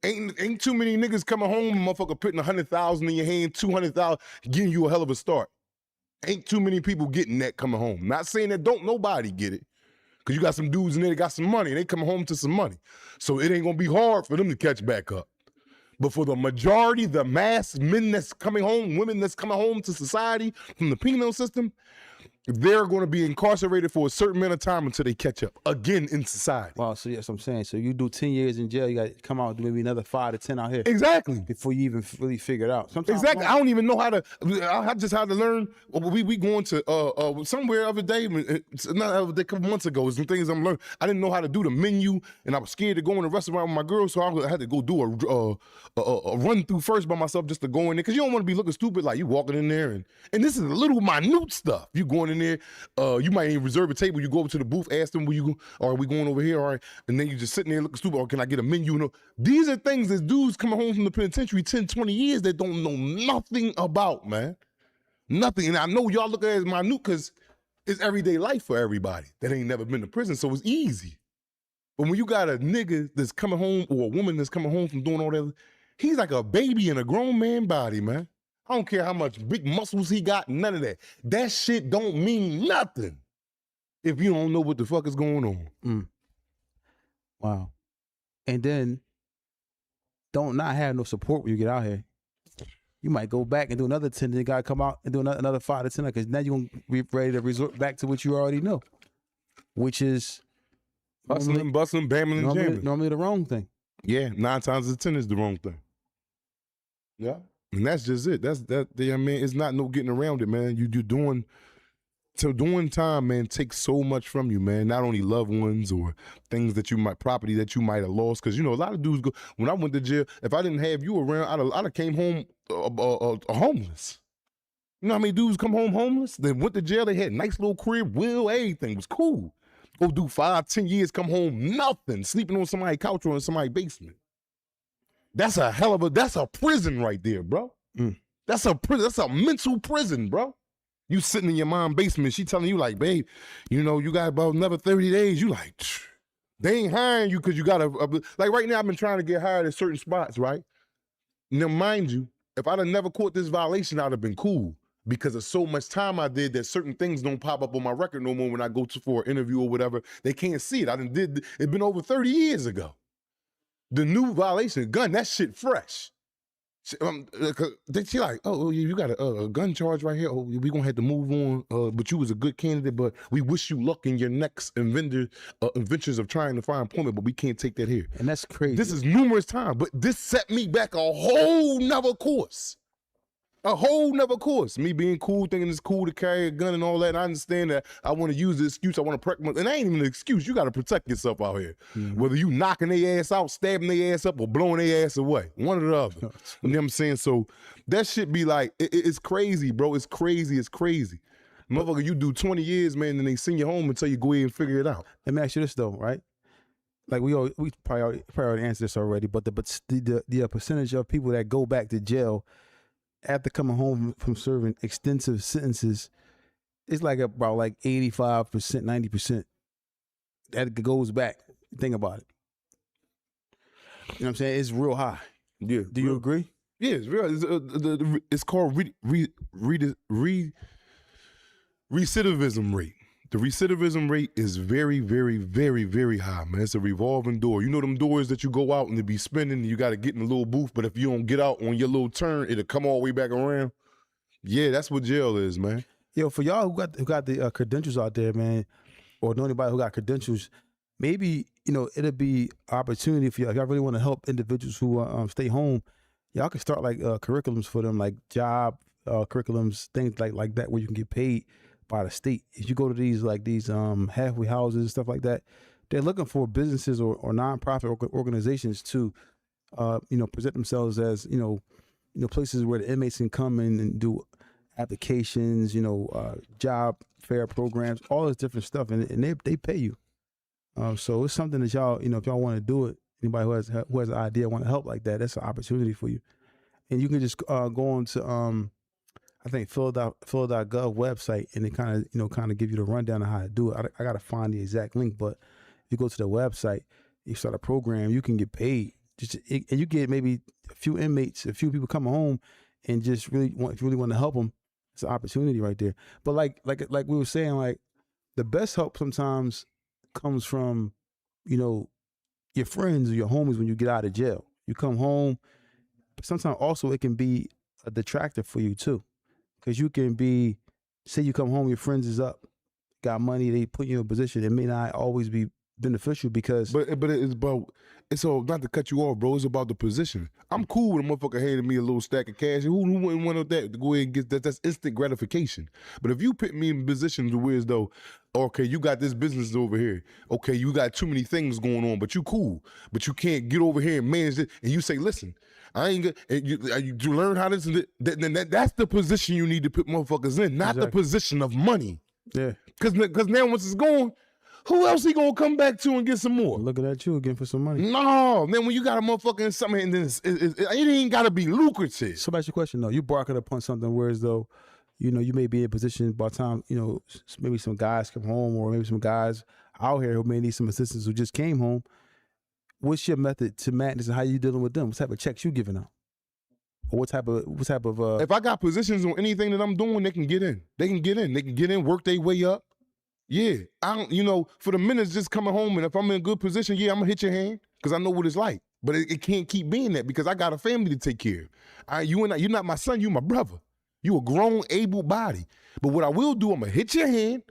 [SPEAKER 2] Ain't too many niggas coming home, motherfucker putting 100,000 in your hand, 200,000, giving you a hell of a start. Ain't too many people getting that coming home. Not saying that don't nobody get it. Because you got some dudes in there that got some money, and they coming home to some money. So it ain't going to be hard for them to catch back up. But for the majority, the mass men that's coming home, women that's coming home to society from the penal system, they're going to be incarcerated for a certain amount of time until they catch up again in society.
[SPEAKER 4] Wow, so that's what I'm saying. So you do 10 years in jail, you got to come out and do maybe another 5 to 10 out here
[SPEAKER 2] Exactly.
[SPEAKER 4] before you even really figure it out. Sometimes
[SPEAKER 2] Exactly. I don't even know how to. I just had to learn. We going to somewhere the other day. Not the other day, a couple months ago. Some things I'm learning. I didn't know how to do the menu, and I was scared to go in the restaurant with my girl, so I had to go do a run through first by myself just to go in there, because you don't want to be looking stupid like you walking in there and this is a little minute stuff. You going in there, you might even reserve a table. You go over to the booth, ask them where you go, or are we going over here? All right, and then you just sitting there looking stupid. Or can I get a menu? You know, these are things that dudes coming home from the penitentiary 10, 20 years that don't know nothing about, man. Nothing. And I know y'all look at it as minute because it's everyday life for everybody that ain't never been to prison, so it's easy. But when you got a nigga that's coming home or a woman that's coming home from doing all that, he's like a baby in a grown man body, man. I don't care how much big muscles he got, none of that. That shit don't mean nothing if you don't know what the fuck is going on.
[SPEAKER 4] Wow. And then don't not have no support when you get out here. You might go back and do another 10, then you got to come out and do another 5 to 10, because now you're going to be ready to resort back to what you already know, which is
[SPEAKER 2] Hustling, bustling, bamming, and jamming.
[SPEAKER 4] Normally the wrong thing.
[SPEAKER 2] Yeah, 9 times out of 10 is the wrong thing. Yeah. And that's just it. I mean, it's not no getting around it, man. You doing time, man, takes so much from you, man. Not only loved ones or things that property that you might have lost. Because, you know, a lot of dudes go, when I went to jail, if I didn't have you around, I'd have came home homeless. You know how many dudes come home homeless? They went to jail, they had a nice little crib, everything was cool. Go do 5, 10 years, come home, nothing, sleeping on somebody's couch or in somebody's basement. That's a prison right there, bro. That's a prison. That's a mental prison, bro. You sitting in your mom's basement, she telling you like, babe, you know, you got about another 30 days. You like, they ain't hiring you because you got like right now I've been trying to get hired at certain spots, right? Now, mind you, if I'd have never caught this violation, I'd have been cool because of so much time I did that certain things don't pop up on my record no more when I go for an interview or whatever. They can't see it. It's been over 30 years ago. The new violation, gun, that shit fresh. She like, oh, you got a gun charge right here. Oh, we gonna have to move on. But you was a good candidate. But we wish you luck in your next adventures of trying to find employment. But we can't take that here.
[SPEAKER 4] And that's crazy.
[SPEAKER 2] This is numerous times. But this set me back a whole nother course. A whole nother course. Me being cool, thinking it's cool to carry a gun and all that. And I understand that I want to use the excuse. I want to protect and that ain't even an excuse. You got to protect yourself out here. Mm-hmm. Whether you knocking their ass out, stabbing their ass up, or blowing their ass away. One or the other. You know what I'm saying? So that shit be like, it's crazy, bro. It's crazy. It's crazy. Motherfucker, you do 20 years, man, and they send you home until you go ahead and figure it out.
[SPEAKER 4] Let me ask you this though, right? Like we probably already answered this already, but the percentage of people that go back to jail after coming home from serving extensive sentences, it's like about like 85%, 90% that goes back. Think about it. You know what I'm saying? It's real high.
[SPEAKER 2] Yeah.
[SPEAKER 4] Do you agree?
[SPEAKER 2] Yeah, it's real. It's called recidivism rate. The recidivism rate is very, very, very, very high, man. It's a revolving door. You know them doors that you go out and they be spinning and you got to get in a little booth, but if you don't get out on your little turn, it'll come all the way back around. Yeah, that's what jail is, man.
[SPEAKER 4] Yo, for y'all who got the credentials out there, man, or know anybody who got credentials, maybe, you know, it'll be opportunity for y'all. If y'all really want to help individuals who stay home, y'all can start like curriculums for them, like job curriculums, things like that, where you can get paid by the state. If you go to these halfway houses and stuff like that, they're looking for businesses or nonprofit organizations to present themselves as places where the inmates can come in and do applications, job fair programs, all this different stuff, and they pay you. So it's something that y'all, if y'all want to do it, anybody who has an idea, want to help like that, that's an opportunity for you. And you can just go on to I think phil.gov website, and they kind of give you the rundown of how to do it. I got to find the exact link, but if you go to the website, you start a program, you can get paid. And you get maybe a few inmates, a few people coming home, and just if you really want to help them, it's an opportunity right there. But like we were saying, like the best help sometimes comes from, your friends or your homies when you get out of jail. You come home, but sometimes also it can be a detractor for you too. Because you can be say you come home, your friends is up, got money, they put you in a position. It may not always be beneficial because.
[SPEAKER 2] But it's all not to cut you off, bro. It's about the position. I'm cool with a motherfucker handing me a little stack of cash. Who wouldn't want that to go ahead and get that? That's instant gratification. But if you put me in positions where as though, okay, you got this business over here. Okay, you got too many things going on, but you cool. But you can't get over here and manage it. And you say, listen, I ain't good. And you learn how this and that. Then that's the position you need to put motherfuckers in, not the position of money.
[SPEAKER 4] Yeah.
[SPEAKER 2] Because now once it's gone, who else he gonna come back to and get some more?
[SPEAKER 4] Looking at you again for some money.
[SPEAKER 2] No, then when you got a motherfucker in something, and then it ain't gotta be lucrative.
[SPEAKER 4] So that's your question though. You barking upon something whereas though, you know, you may be in a position by the time, you know, maybe some guys come home or maybe some guys out here who may need some assistance who just came home. What's your method to madness and how you dealing with them? What type of checks you giving out? Or what type of
[SPEAKER 2] If I got positions on anything that I'm doing, they can get in. They can get in, work their way up. Yeah, I don't, you know, for the minutes just coming home, and if I'm in a good position, yeah, I'm gonna hit your hand because I know what it's like. But it can't keep being that because I got a family to take care of. You're not my son, you my brother. You a grown, able body. But what I will do, I'm gonna hit your hand.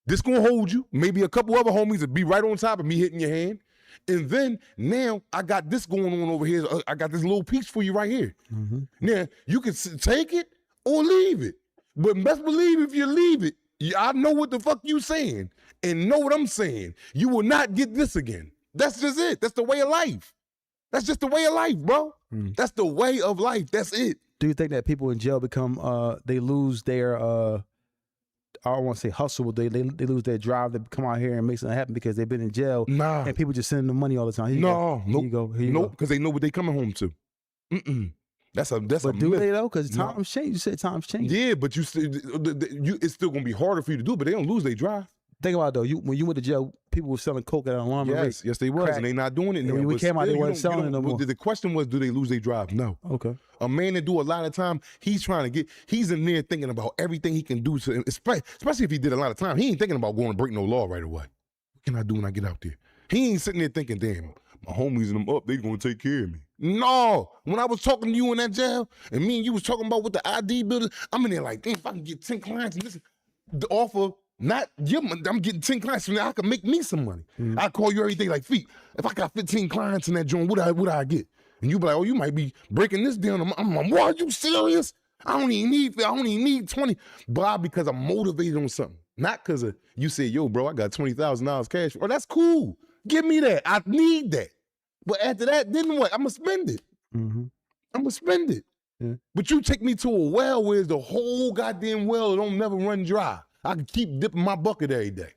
[SPEAKER 2] This gonna hold you. Maybe a couple other homies that be right on top of me hitting your hand. And then now I got this going on over here. I got this little piece for you right here. Mm-hmm. Now you can take it or leave it. But best believe if you leave it, I know what the fuck you saying and know what I'm saying. You will not get this again. That's just it. That's the way of life. That's just the way of life, bro. Mm. That's the way of life. That's it.
[SPEAKER 4] Do you think that people in jail become, they lose their, I don't want to say hustle, but they lose their drive to come out here and make something happen because they've been in jail?
[SPEAKER 2] Nah.
[SPEAKER 4] And people just sending them money all the time. Here you go.
[SPEAKER 2] Because they know what they coming home to. That's a
[SPEAKER 4] but
[SPEAKER 2] a
[SPEAKER 4] do
[SPEAKER 2] myth.
[SPEAKER 4] they though? Because times change. You said times change.
[SPEAKER 2] Yeah, but it's still gonna be harder for you to do. But they don't lose their drive.
[SPEAKER 4] Think about it though. When you went to jail, people were selling coke at an alarm.
[SPEAKER 2] Yes, they was,
[SPEAKER 4] crack.
[SPEAKER 2] and they not doing it now.
[SPEAKER 4] When we came out, they weren't selling it no more.
[SPEAKER 2] The question was, do they lose their drive? No.
[SPEAKER 4] Okay.
[SPEAKER 2] A man that do a lot of time, he's in there thinking about everything he can do to, especially if he did a lot of time. He ain't thinking about going to break no law right away. What can I do when I get out there? He ain't sitting there thinking, damn, my homies and them up, they gonna take care of me. No, when I was talking to you in that jail, and me and you was talking about with the ID builder, I'm in there like, damn, if I can get 10 clients and this, the offer, not your money, I'm getting 10 clients, so now I can make me some money. I call you every day like, Feet, if I got 15 clients in that joint, what I get? And you be like, oh, you might be breaking this down. I'm like, what, are you serious? I don't even need 20. But because I'm motivated on something. Not because of you say, yo, bro, I got $20,000 cash. Oh, that's cool. Give me that. I need that. But after that, then what? I'm going to spend it.
[SPEAKER 4] Mm-hmm.
[SPEAKER 2] I'm going to spend it.
[SPEAKER 4] Yeah. But
[SPEAKER 2] you take me to a well where the whole goddamn well don't never run dry. I can keep dipping my bucket every day.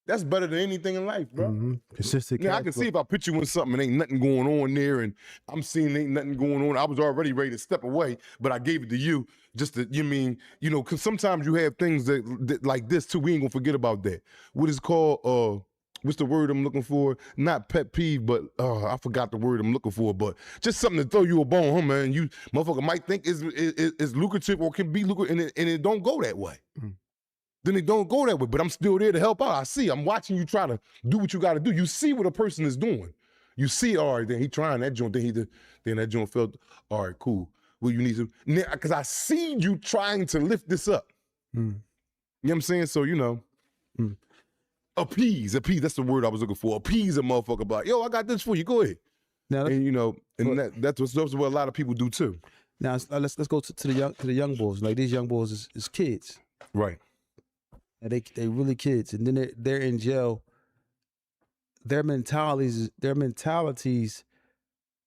[SPEAKER 2] That's better than anything in life, bro.
[SPEAKER 4] Mm-hmm. Consistent.
[SPEAKER 2] Yeah, I can see if I put you in something and ain't nothing going on there, and I'm seeing ain't nothing going on. I was already ready to step away, but I gave it to you just to, because sometimes you have things that like this too. We ain't gonna forget about that. What is called, what's the word I'm looking for? Not pet peeve, but I forgot the word I'm looking for, but just something to throw you a bone, huh, man? You motherfucker might think is lucrative or can be lucrative, and it don't go that way. Mm. Then it don't go that way, but I'm still there to help out. I'm watching you try to do what you got to do. You see what a person is doing. You see, all right, then he trying that joint, then that joint felt, all right, cool. Well, you need to, because I see you trying to lift this up. Mm. You know what I'm saying? So, appease, that's the word I was looking for. Appease a motherfucker by, yo, I got this for you, go ahead.
[SPEAKER 4] Now,
[SPEAKER 2] and that's what a lot of people do too.
[SPEAKER 4] Now, let's go to the young boys. Like, these young boys is kids.
[SPEAKER 2] Right.
[SPEAKER 4] And they really kids, and then they're in jail. Their mentalities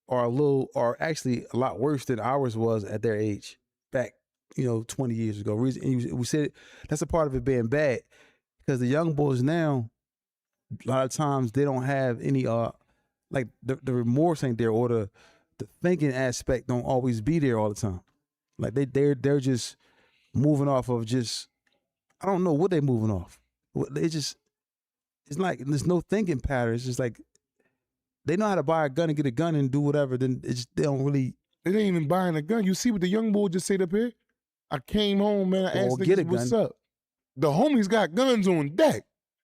[SPEAKER 4] are actually a lot worse than ours was at their age back, 20 years ago. We said that's a part of it being bad because the young boys now, a lot of times they don't have any like the remorse ain't there, or the thinking aspect don't always be there all the time. Like they're just moving off of just. I don't know what they're moving off. It's like there's no thinking pattern. It's just like they know how to buy a gun and get a gun and do whatever. Then they don't really.
[SPEAKER 2] They ain't even buying a gun. You see what the young boy just said up here? I came home, man. I asked niggas what's up. The homies got guns on deck.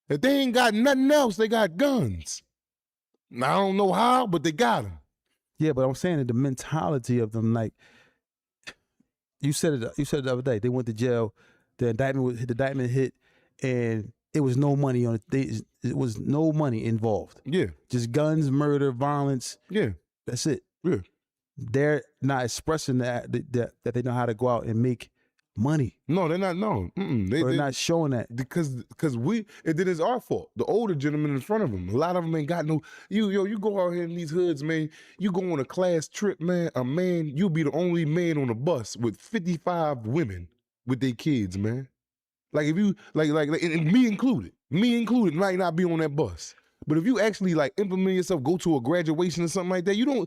[SPEAKER 2] If they ain't got nothing else, they got guns. Now, I don't know how, but they got them.
[SPEAKER 4] Yeah, but I'm saying that the mentality of them, like you said it the other day. They went to jail. The indictment hit, and it was no money on it. It was no money involved.
[SPEAKER 2] Yeah.
[SPEAKER 4] Just guns, murder, violence.
[SPEAKER 2] Yeah.
[SPEAKER 4] That's it.
[SPEAKER 2] Yeah.
[SPEAKER 4] They're not expressing that they know how to go out and make money.
[SPEAKER 2] No, they're not. No,
[SPEAKER 4] They're not showing that
[SPEAKER 2] because it is our fault. The older gentlemen in front of them, a lot of them ain't got no. You go out here in these hoods, man. You go on a class trip, man. You'll be the only man on a bus with 55 women with their kids, man. Like if you and me included might not be on that bus. But if you actually like implement yourself, go to a graduation or something like that,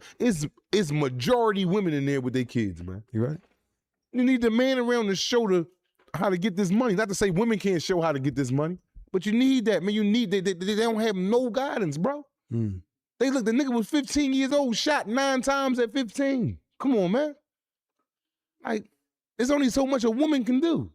[SPEAKER 2] it's majority women in there with their kids, man.
[SPEAKER 4] You right?
[SPEAKER 2] You need the man around to show how to get this money. Not to say women can't show how to get this money, but you need that, man. You need they don't have no guidance, bro.
[SPEAKER 4] Mm.
[SPEAKER 2] The nigga was 15 years old, shot 9 times at 15. Come on, man. Like, there's only so much a woman can do.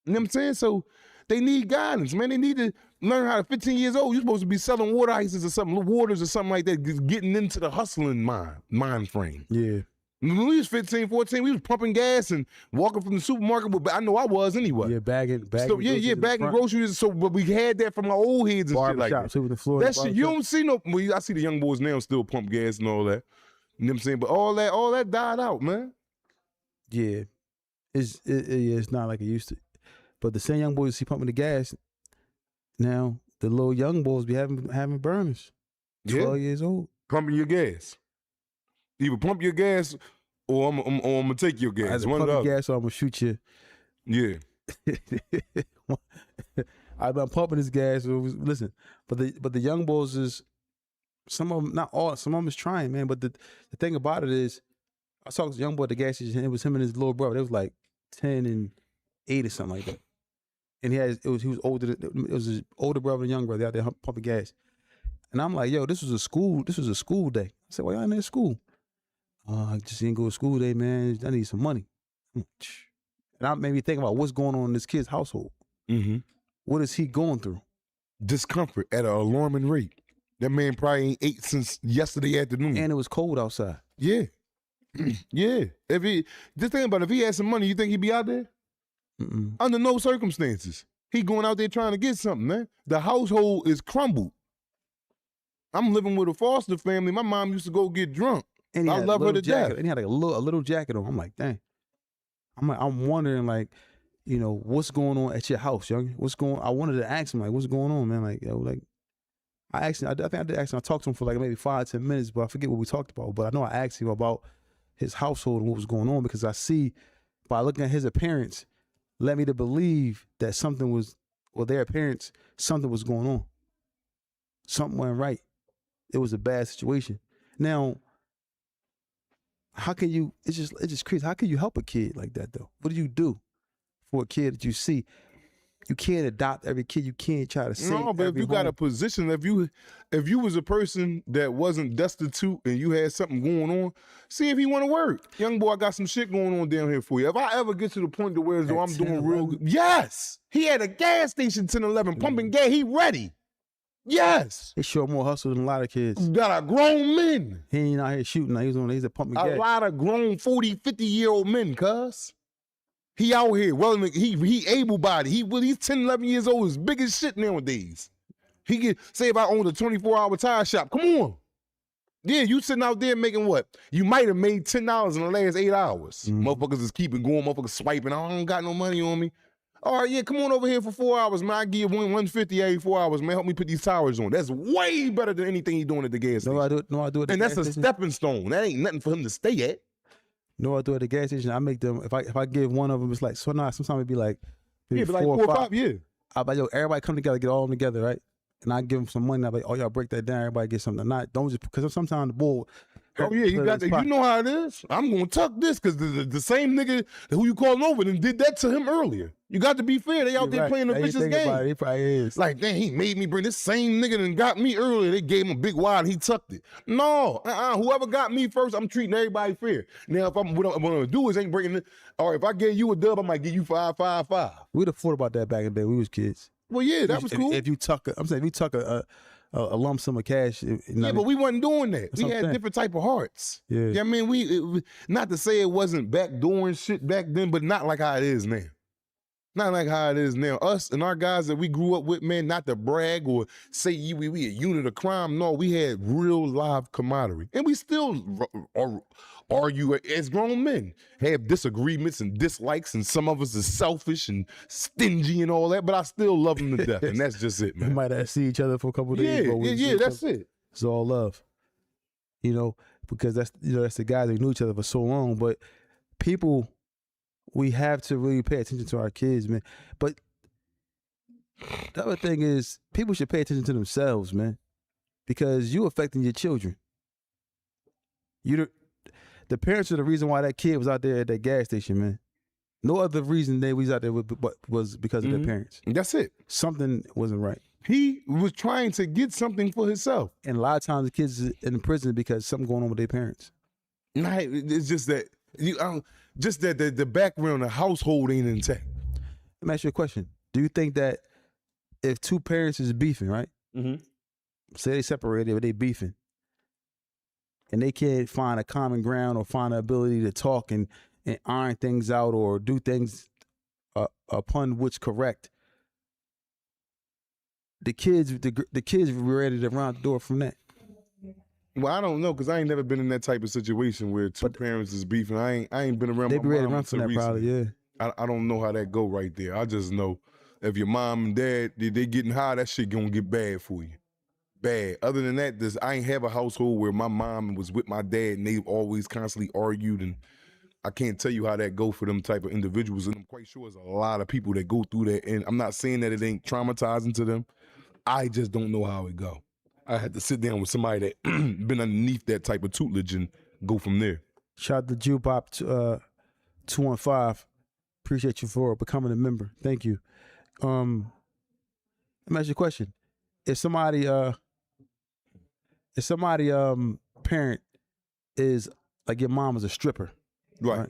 [SPEAKER 2] You know what I'm saying? So they need guidance, man. They need to learn how to, 15 years old, you're supposed to be selling water ices or something, waters or something like that, just getting into the hustling mind frame.
[SPEAKER 4] Yeah.
[SPEAKER 2] When we was 15, 14, we was pumping gas and walking from the supermarket, but I know I was anyway.
[SPEAKER 4] Yeah, bagging
[SPEAKER 2] So, bagging groceries. So, but we had that from our old heads and shit like that.
[SPEAKER 4] Sweeping the floor.
[SPEAKER 2] That shit, you don't see no, well, I see the young boys now still pump gas and all that. You know what I'm saying? But all that died out, man.
[SPEAKER 4] Yeah. It's not like it used to. But the same young boys you see pumping the gas, now the little young boys be having burners. 12 years old.
[SPEAKER 2] Pumping your gas. Either pump your gas or I'm gonna take your gas.
[SPEAKER 4] Either pump your gas or I'm gonna shoot you.
[SPEAKER 2] Yeah.
[SPEAKER 4] I've been pumping this gas. Listen, but the young boys is, some of them, not all, some of them is trying, man. But the thing about it is, I saw this young boy at the gas station. It was him and his little brother. They was like 10 and 8 or something like that. And he was older. It was his older brother and young brother out there pumping gas. And I'm like, yo, this was a school day. I said, why y'all in there school? I just didn't go to school today, man. I need some money. And that made me think about what's going on in this kid's household.
[SPEAKER 2] Mm-hmm.
[SPEAKER 4] What is he going through?
[SPEAKER 2] Discomfort at an alarming rate. That man probably ain't ate since yesterday afternoon.
[SPEAKER 4] And it was cold outside.
[SPEAKER 2] Yeah. Yeah. Just think about it. If he had some money, you think he'd be out there?
[SPEAKER 4] Mm-mm.
[SPEAKER 2] Under no circumstances. He going out there trying to get something, man. The household is crumbled. I'm living with a foster family. My mom used to go get drunk.
[SPEAKER 4] And
[SPEAKER 2] I love her to death.
[SPEAKER 4] And he had like a little jacket on. I'm like, dang. I'm wondering, like, you know, what's going on at your house, young? I wanted to ask him, like, what's going on, man? Like, yo, like, I think I did ask him. I talked to him for like maybe 5-10 minutes, but I forget what we talked about. But I know I asked him about his household and what was going on, because I see, by looking at his appearance, led me to believe that something was going on. Something went right. It was a bad situation. Now, how can you, it's just crazy. How can you help a kid like that, though? What do you do for a kid that you see? You can't adopt every kid. You can't try to save every
[SPEAKER 2] No, but if you got a position, if you was a person that wasn't destitute and you had something going on, see if he want to work. Young boy, I got some shit going on down here for you. If I ever get to the point to where as though I'm doing real good, yes. He had a gas station 10-11, pumping gas. He ready. Yes.
[SPEAKER 4] He showed more hustle than a lot of kids.
[SPEAKER 2] Got a grown men.
[SPEAKER 4] He ain't out here shooting. He's a pumping gas.
[SPEAKER 2] A lot of grown 40, 50-year-old men, cuz. He out here, well, he able-bodied. He's 10, 11 years old. He's big as shit nowadays. He get, say if I owned a 24-hour tire shop, come on. Yeah, you sitting out there making what? You might have made $10 in the last 8 hours. Mm-hmm. Motherfuckers is keeping going, motherfuckers swiping. I don't got no money on me. All right, yeah, come on over here for 4 hours, man. I give you $150 every 4 hours, man. Help me put these tires on. That's way better than anything he's doing at the gas station.
[SPEAKER 4] I do it.
[SPEAKER 2] And that's a stepping stone. That ain't nothing for him to stay at.
[SPEAKER 4] No, I do at the gas station. I make them, if I give one of them, it's like, sometimes it'd be like,
[SPEAKER 2] maybe like 4 or 5, yeah.
[SPEAKER 4] I'll be like, yo, everybody come together, get all of them together, right? And I give them some money. I'll be like, oh, y'all break that down. Everybody get something. Don't just, because sometimes the bull.
[SPEAKER 2] Oh, yeah, you got that. You know how it is. I'm going to tuck this because the same nigga who you calling over and did that to him earlier. You got to be fair. They out there playing a vicious game.
[SPEAKER 4] He probably is.
[SPEAKER 2] Like, dang, he made me bring this same nigga that got me earlier. They gave him a big wad and he tucked it. No, whoever got me first, I'm treating everybody fair. Now, what I'm going to do is ain't breaking it. Or if I gave you a dub, I might give you 5, 5, 5.
[SPEAKER 4] We'd have thought about that back in the day. We was kids.
[SPEAKER 2] Well, yeah, that was cool.
[SPEAKER 4] If you tuck a lump sum of cash.
[SPEAKER 2] Yeah, but we wasn't doing that. We had different type of hearts.
[SPEAKER 4] Yeah.
[SPEAKER 2] I mean, not to say it wasn't backdooring shit back then, but not like how it is now. Not like how it is now. Us and our guys that we grew up with, man, not to brag or say we a unit of crime. No, we had real live camaraderie. And we still argue as grown men, have disagreements and dislikes, and some of us is selfish and stingy and all that, but I still love them to death, and that's just it,
[SPEAKER 4] We
[SPEAKER 2] man.
[SPEAKER 4] might have see each other for a couple of days.
[SPEAKER 2] That's it.
[SPEAKER 4] It's all love, you know, because that's the guys that knew each other for so long. But people, we have to really pay attention to our kids, man. But the other thing is, people should pay attention to themselves, man, because you affecting your children. The parents are the reason why that kid was out there at that gas station, man. No other reason they was out there was because of their parents.
[SPEAKER 2] That's it.
[SPEAKER 4] Something wasn't right.
[SPEAKER 2] He was trying to get something for himself.
[SPEAKER 4] And a lot of times the kids is in prison because something going on with their parents.
[SPEAKER 2] Nah, it's just that the background, the household ain't intact.
[SPEAKER 4] Let me ask you a question. Do you think that if two parents is beefing, right?
[SPEAKER 1] Mm-hmm.
[SPEAKER 4] Say they separated, but they beefing, and they can't find a common ground or find the ability to talk and iron things out or do things upon which correct, the kids were ready to run out the door from that.
[SPEAKER 2] Well, I don't know, because I ain't never been in that type of situation where two parents is beefing. I ain't been around
[SPEAKER 4] They
[SPEAKER 2] my
[SPEAKER 4] be ready to
[SPEAKER 2] mom
[SPEAKER 4] run from that,
[SPEAKER 2] recently.
[SPEAKER 4] probably, yeah.
[SPEAKER 2] I don't know how that go right there. I just know if your mom and dad, they getting high, that shit gonna get bad for you. Bad. Other than that, I ain't have a household where my mom was with my dad and they always constantly argued, and I can't tell you how that go for them type of individuals. And I'm quite sure there's a lot of people that go through that, and I'm not saying that it ain't traumatizing to them. I just don't know how it go. I had to sit down with somebody that been underneath that type of tutelage and go from there.
[SPEAKER 4] Shout out to Jubop 215. Appreciate you for becoming a member. Thank you. Let me ask you a question. If somebody parent is like your mom is a stripper,
[SPEAKER 2] Right.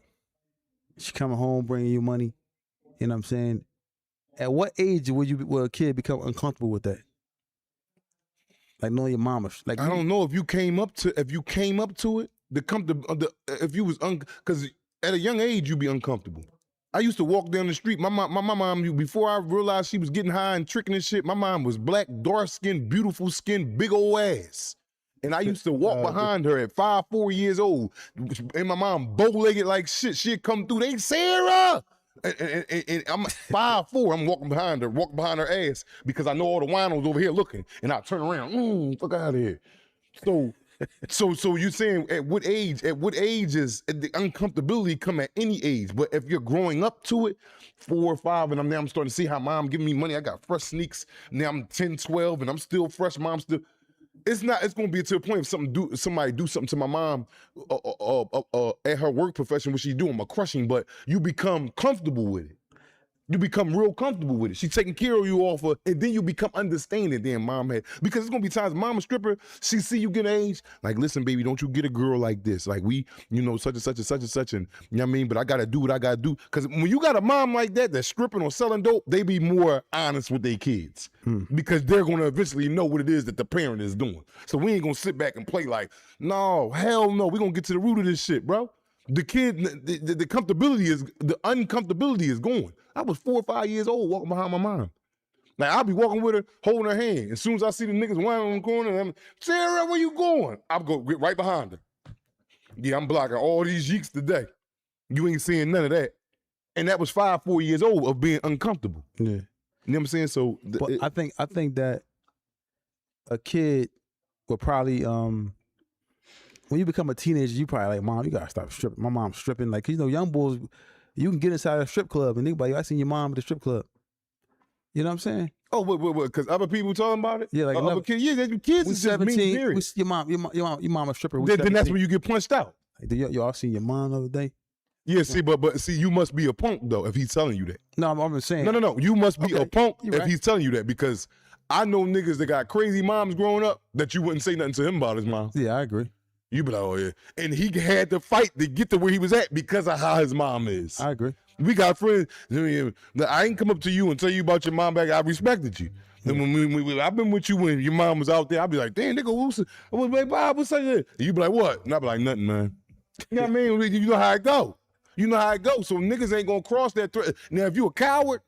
[SPEAKER 4] She coming home bringing you money, you know what I'm saying? At what age will a kid become uncomfortable with that? Like knowing your mama, like
[SPEAKER 2] I don't know if you came up to it, if you was because at a young age you be uncomfortable. I used to walk down the street. My mom, before I realized she was getting high and tricking and shit, my mom was black, dark skin, beautiful skin, big old ass. And I used to walk behind her at 4 years old. And my mom bow-legged like shit. She'd come through. They Sarah! And I'm 5'4", I'm walking behind her ass because I know all the winos over here looking. And I turn around, fuck out of here. So you saying at what age is the uncomfortability come at any age? But if you're growing up to it, 4 or 5, and I'm starting to see how mom giving me money. I got fresh sneaks. Now I'm 10, 12, and I'm still fresh. Mom still. It's gonna be to a point if somebody do something to my mom at her work profession, what she's doing, my crushing, but you become comfortable with it. You become real comfortable with it. She's taking care of you off of, and then you become understanding. Then mom had, because it's gonna be times mom a stripper, she see you get age, like, listen, baby, don't you get a girl like this. Like we, such and such and such and such, and you know what I mean? But I gotta do what I gotta do. Cause when you got a mom like that that's stripping or selling dope, they be more honest with their kids. Because they're gonna eventually know what it is that the parent is doing. So we ain't gonna sit back and play like, no, hell no, we gonna get to the root of this shit, bro. The kid, the uncomfortability is gone. I was 4 or 5 years old walking behind my mom. Like, I'll be walking with her, holding her hand. As soon as I see the niggas whining on the corner, I'm, Sarah, where you going? I'll go get right behind her. Yeah, I'm blocking all these yeeks today. You ain't seeing none of that. And that was 5, 4 years old of being uncomfortable.
[SPEAKER 4] Yeah.
[SPEAKER 2] You know what I'm saying? So
[SPEAKER 4] But I think that a kid will probably when you become a teenager, you probably like, Mom, you gotta stop stripping. My mom's stripping. Like, young boys, you can get inside a strip club and anybody, I seen your mom at the strip club. You know what I'm saying?
[SPEAKER 2] Oh, what? Because other people talking about it?
[SPEAKER 4] Yeah, like
[SPEAKER 2] other kids. Yeah, kids
[SPEAKER 4] we
[SPEAKER 2] is just mean
[SPEAKER 4] 17.
[SPEAKER 2] spirits.
[SPEAKER 4] Your mom a stripper.
[SPEAKER 2] Then that's when you get punched out.
[SPEAKER 4] Like, y'all seen your mom the other day?
[SPEAKER 2] Yeah, see, but see, you must be a punk though if he's telling you that.
[SPEAKER 4] No, I'm just saying.
[SPEAKER 2] No. You must be a punk if
[SPEAKER 4] right.
[SPEAKER 2] he's telling you that, because I know niggas that got crazy moms growing up that you wouldn't say nothing to him about his mom.
[SPEAKER 4] Yeah, I agree.
[SPEAKER 2] You be like, oh yeah. And he had to fight to get to where he was at because of how his mom is.
[SPEAKER 4] I agree.
[SPEAKER 2] We got friends. I ain't come up to you and tell you about your mom back. I respected you. And when I've been with you when your mom was out there, I'd be like, damn, nigga, what's that? You be like, what? And I'd be like, nothing, man. You know what I mean? You know how it go. So niggas ain't gonna cross that threat. Now, if you a coward,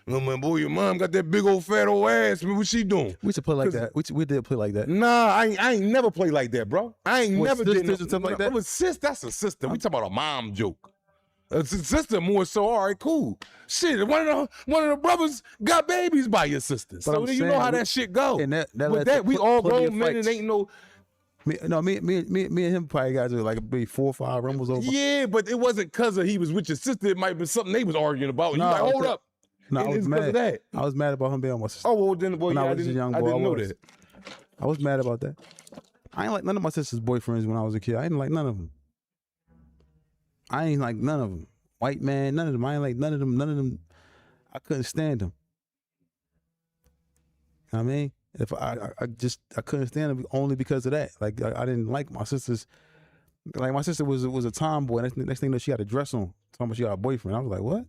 [SPEAKER 2] Oh, man, boy, your mom got that big old fat old ass. Man, what she doing?
[SPEAKER 4] We should play like that. We did play like that.
[SPEAKER 2] Nah, I ain't never played like that, bro. I ain't never did
[SPEAKER 4] something like that.
[SPEAKER 2] That's a sister. We talking about a mom joke. A sister more so. All right, cool. Shit, one of the brothers got babies by your sister. So then you know how that shit go.
[SPEAKER 4] And
[SPEAKER 2] we all grown men and ain't no.
[SPEAKER 4] Me and him probably got to like maybe 4 or 5 rumbles over.
[SPEAKER 2] Yeah, but it wasn't because he was with your sister. It might have been something they was arguing about. And you like, hold up.
[SPEAKER 4] No, I was mad.
[SPEAKER 2] That.
[SPEAKER 4] I was mad about him being my sister.
[SPEAKER 2] Oh, well, then, boy,
[SPEAKER 4] when
[SPEAKER 2] yeah,
[SPEAKER 4] I was a young boy,
[SPEAKER 2] I didn't know that.
[SPEAKER 4] I was mad about that. I ain't like none of my sister's boyfriends when I was a kid. I didn't like none of them. White man, none of them. I ain't like none of them. I couldn't stand them. You know what I mean? If I couldn't stand them only because of that. Like I didn't like my sisters. Like my sister was a tomboy. Next thing you know, she had a dress on. Talking about she got a boyfriend. I was like, what?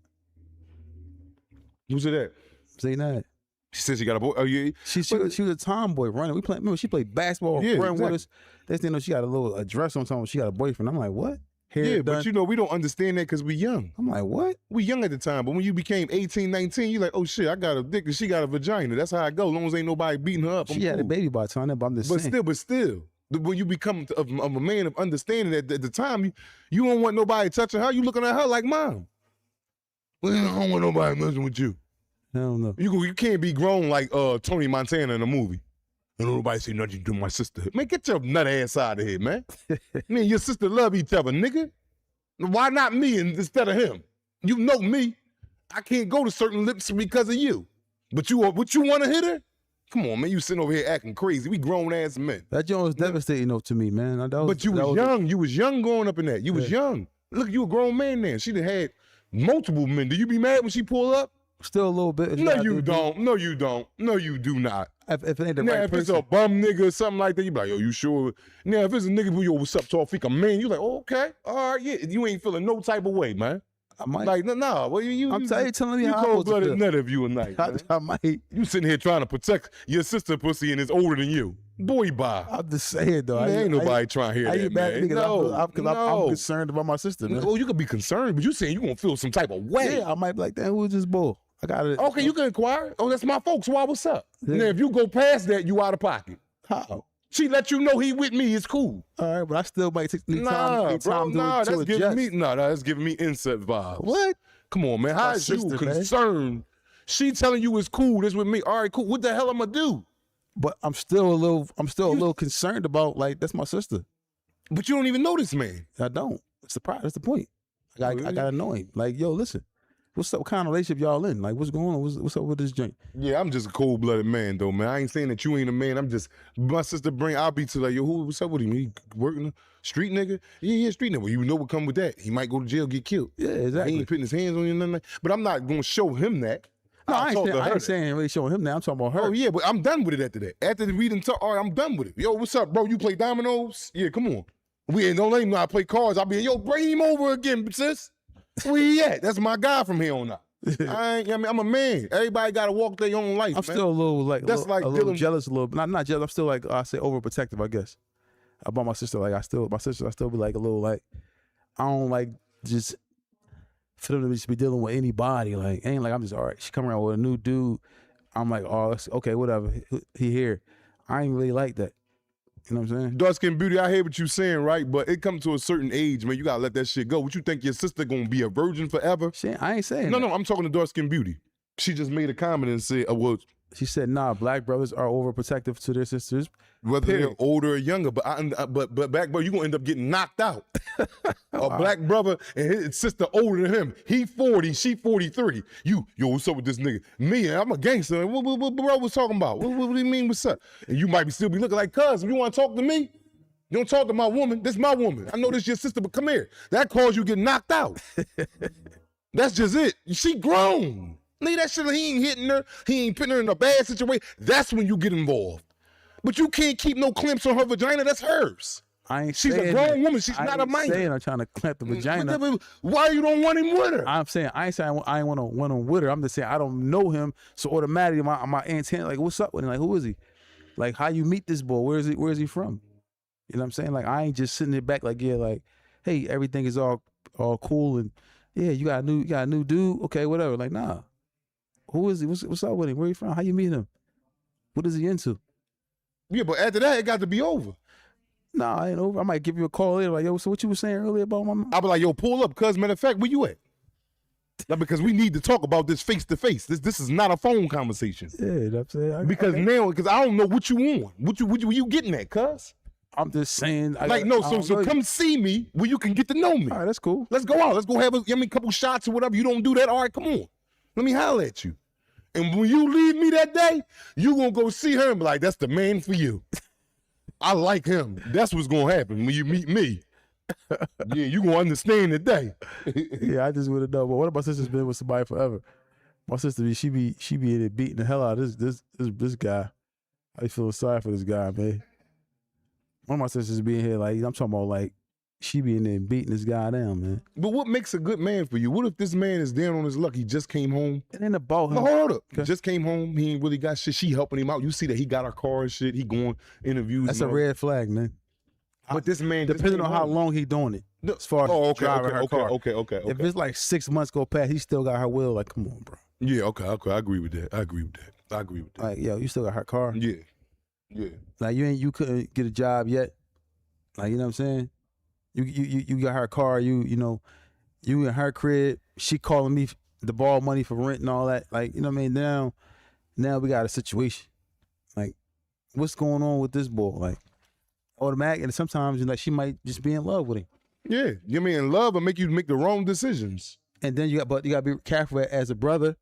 [SPEAKER 2] Who's it at?
[SPEAKER 4] Say that.
[SPEAKER 2] She said she got a boy. Oh yeah.
[SPEAKER 4] She was a tomboy running. Remember she played basketball.
[SPEAKER 2] Yeah,
[SPEAKER 4] running
[SPEAKER 2] exactly.
[SPEAKER 4] with us. Next thing you know, she got a dress on. Talking about she got a boyfriend. I'm like, what? Hair done.
[SPEAKER 2] But you know, we don't understand that because we young.
[SPEAKER 4] I'm like, what?
[SPEAKER 2] We young at the time, but when you became 18, 19, you like, oh shit, I got a dick and she got a vagina. That's how I go. As long as ain't nobody beating her up.
[SPEAKER 4] She had a baby by the time, but I'm just saying.
[SPEAKER 2] But still, when you become a man of understanding at the time, you don't want nobody touching her. You looking at her like, mom, well, I don't want nobody messing with you.
[SPEAKER 4] I don't know.
[SPEAKER 2] You can't be grown like Tony Montana in a movie. And nobody say nothing to my sister. Man, get your nut ass out of here, man. Me and your sister love each other, nigga. Why not me instead of him? You know me. I can't go to certain lips because of you. But you want to hit her? Come on, man. You sitting over here acting crazy. We grown ass men.
[SPEAKER 4] That joint was devastating to me, man.
[SPEAKER 2] But you was young. You was young growing up in that. You was young. Look, you a grown man now. She done had multiple men. Do you be mad when she pull up?
[SPEAKER 4] Still a little bit.
[SPEAKER 2] No, you don't. No, you don't. No, you do not.
[SPEAKER 4] If it ain't the
[SPEAKER 2] now,
[SPEAKER 4] right
[SPEAKER 2] if
[SPEAKER 4] person.
[SPEAKER 2] it's a bum nigga or something like that, you be like, yo, you sure? Now, if it's a nigga who, yo, what's up, Tawfiq, a man, you like, oh, okay, all right, yeah. You ain't feeling no type of way, man.
[SPEAKER 4] I might.
[SPEAKER 2] Like, nah. Well,
[SPEAKER 4] I'm telling me
[SPEAKER 2] you
[SPEAKER 4] how
[SPEAKER 2] cold-blooded nut if you a night.
[SPEAKER 4] I might.
[SPEAKER 2] You sitting here trying to protect your sister pussy and it's older than you. Boy, bye.
[SPEAKER 4] I'm just saying, though.
[SPEAKER 2] Man, ain't nobody trying to hear that, man.
[SPEAKER 4] I'm concerned about my sister, man.
[SPEAKER 2] Oh, you could be concerned, but you saying you gonna feel some type of way.
[SPEAKER 4] Yeah, I might be like, damn, who is this bull? I got it.
[SPEAKER 2] Okay, you can inquire. Oh, that's my folks. Why, what's up? Yeah. Now, if you go past that, you out of pocket.
[SPEAKER 4] How?
[SPEAKER 2] She let you know he with me. It's cool.
[SPEAKER 4] All right, but I still might take time
[SPEAKER 2] that's giving me incest vibes.
[SPEAKER 4] What?
[SPEAKER 2] Come on, man. How is you concerned? Man. She telling you it's cool. This with me. All right, cool. What the hell I'm gonna do?
[SPEAKER 4] But I'm still a little concerned about, like, that's my sister.
[SPEAKER 2] But you don't even know this man.
[SPEAKER 4] I don't. That's the point. I gotta know him. Like, yo, listen. What's up? What kind of relationship y'all in? Like, what's going on? What's up with this joint?
[SPEAKER 2] Yeah, I'm just a cold-blooded man, though, man. I ain't saying that you ain't a man. I'm just, my sister I'll be to like, yo, what's up with him? He working street nigga? Yeah, street nigga. Well, you know what come with that. He might go to jail, get killed.
[SPEAKER 4] Yeah, exactly.
[SPEAKER 2] He ain't putting his hands on you, nothing like that. But I'm not going to show him that.
[SPEAKER 4] No, I ain't saying really showing him that. I'm talking about her.
[SPEAKER 2] Oh, yeah, but I'm done with it after that. After the reading talk, all right, I'm done with it. Yo, what's up, bro? You play dominoes? Yeah, come on. Don't let him know I play cards. I'll be, yo, bring him over again, sis. Where he at? That's my guy from here on out. I'm a man. Everybody got to walk their own life.
[SPEAKER 4] I'm still a little jealous, a little, not jealous. I'm still like, I say overprotective, I guess. About my sister, like I still be like a little like, I don't like just for them to just be dealing with anybody. Like, ain't like I'm just all right. She come around with a new dude. I'm like, oh, okay, whatever. He here. I ain't really like that. You know what I'm saying?
[SPEAKER 2] Dark skin beauty, I hear what you're saying, right? But it comes to a certain age, man. You gotta let that shit go. What you think your sister gonna be a virgin forever?
[SPEAKER 4] I ain't saying that.
[SPEAKER 2] No, I'm talking to dark skin beauty. She just made a comment and said, well,
[SPEAKER 4] she said, nah, black brothers are overprotective to their sisters.
[SPEAKER 2] Whether they're older or younger, but black brother, you gonna end up getting knocked out. A black brother and his sister older than him. He 40, she 43. Yo, what's up with this nigga? Me, I'm a gangster. What bro was talking about? What do you mean, what's up? And you might still be looking like cuz. If you want to talk to me, you don't talk to my woman. This my woman. I know this your sister, but come here. That cause you get knocked out. That's just it. She grown. Nigga, that shit, he ain't hitting her. He ain't putting her in a bad situation. That's when you get involved. But you can't keep no clamps on her vagina. That's hers. She's a grown woman. She's not a minor.
[SPEAKER 4] Saying I'm trying to clamp the vagina.
[SPEAKER 2] Why you don't want him with her?
[SPEAKER 4] I ain't saying I ain't want him with her. I'm just saying I don't know him, so automatically my intent, like, what's up with him? Like, who is he? Like, how you meet this boy? Where is he from? You know what I'm saying? Like, I ain't just sitting there back like, yeah, like, hey, everything is all cool and yeah, you got a new dude. Okay, whatever. Like, nah. Who is he? What's up with him? Where you from? How you meet him? What is he into?
[SPEAKER 2] Yeah, but after that, it got to be over.
[SPEAKER 4] Nah, I ain't over. I might give you a call later. Like, yo, so what you were saying earlier about my mom?
[SPEAKER 2] I'll be like, yo, pull up, cuz. Matter of fact, where you at? Like, because we need to talk about this face to face. This is not a phone conversation.
[SPEAKER 4] Yeah, you know what I'm saying?
[SPEAKER 2] Because I don't know what you on. What you getting at, cuz?
[SPEAKER 4] I'm just saying.
[SPEAKER 2] So come see me where you can get to know me.
[SPEAKER 4] All right, that's cool.
[SPEAKER 2] Let's go out. Let's go have a couple shots or whatever. You don't do that. All right, come on. Let me holler at you. And when you leave me that day, you gonna go see her and be like, that's the man for you. I like him. That's what's gonna happen when you meet me. Yeah, you gonna understand today.
[SPEAKER 4] Yeah, I just would have known. But what if my sister's been with somebody forever? My sister, she be in it beating the hell out of this guy. I be feeling sorry for this guy, man. One of my sisters being here, like, I'm talking about, like, she be in there beating this guy down, man.
[SPEAKER 2] But what makes a good man for you? What if this man is down on his luck? He just came home.
[SPEAKER 4] It ain't about him.
[SPEAKER 2] No, hold up.
[SPEAKER 4] Okay.
[SPEAKER 2] He just came home. He ain't really got shit. She helping him out. You see that he got her car and shit. He going interviews.
[SPEAKER 4] That's a red flag, man.
[SPEAKER 2] But this man,
[SPEAKER 4] depending on how long he doing it, as far as driving her car.
[SPEAKER 2] Okay.
[SPEAKER 4] If it's like 6 months go past, he still got her will. Like, come on, bro.
[SPEAKER 2] Yeah, okay. I agree with that.
[SPEAKER 4] Like, yo, you still got her car.
[SPEAKER 2] Yeah.
[SPEAKER 4] Like, you couldn't get a job yet. Like, you know what I'm saying? You got her car. You in her crib. She calling me to borrow money for rent and all that. Like, you know what I mean? Now we got a situation. Like, what's going on with this boy? Like, automatic, and sometimes she might just be in love with him.
[SPEAKER 2] Yeah, you mean in love and make you make the wrong decisions.
[SPEAKER 4] And then you got to be careful as a brother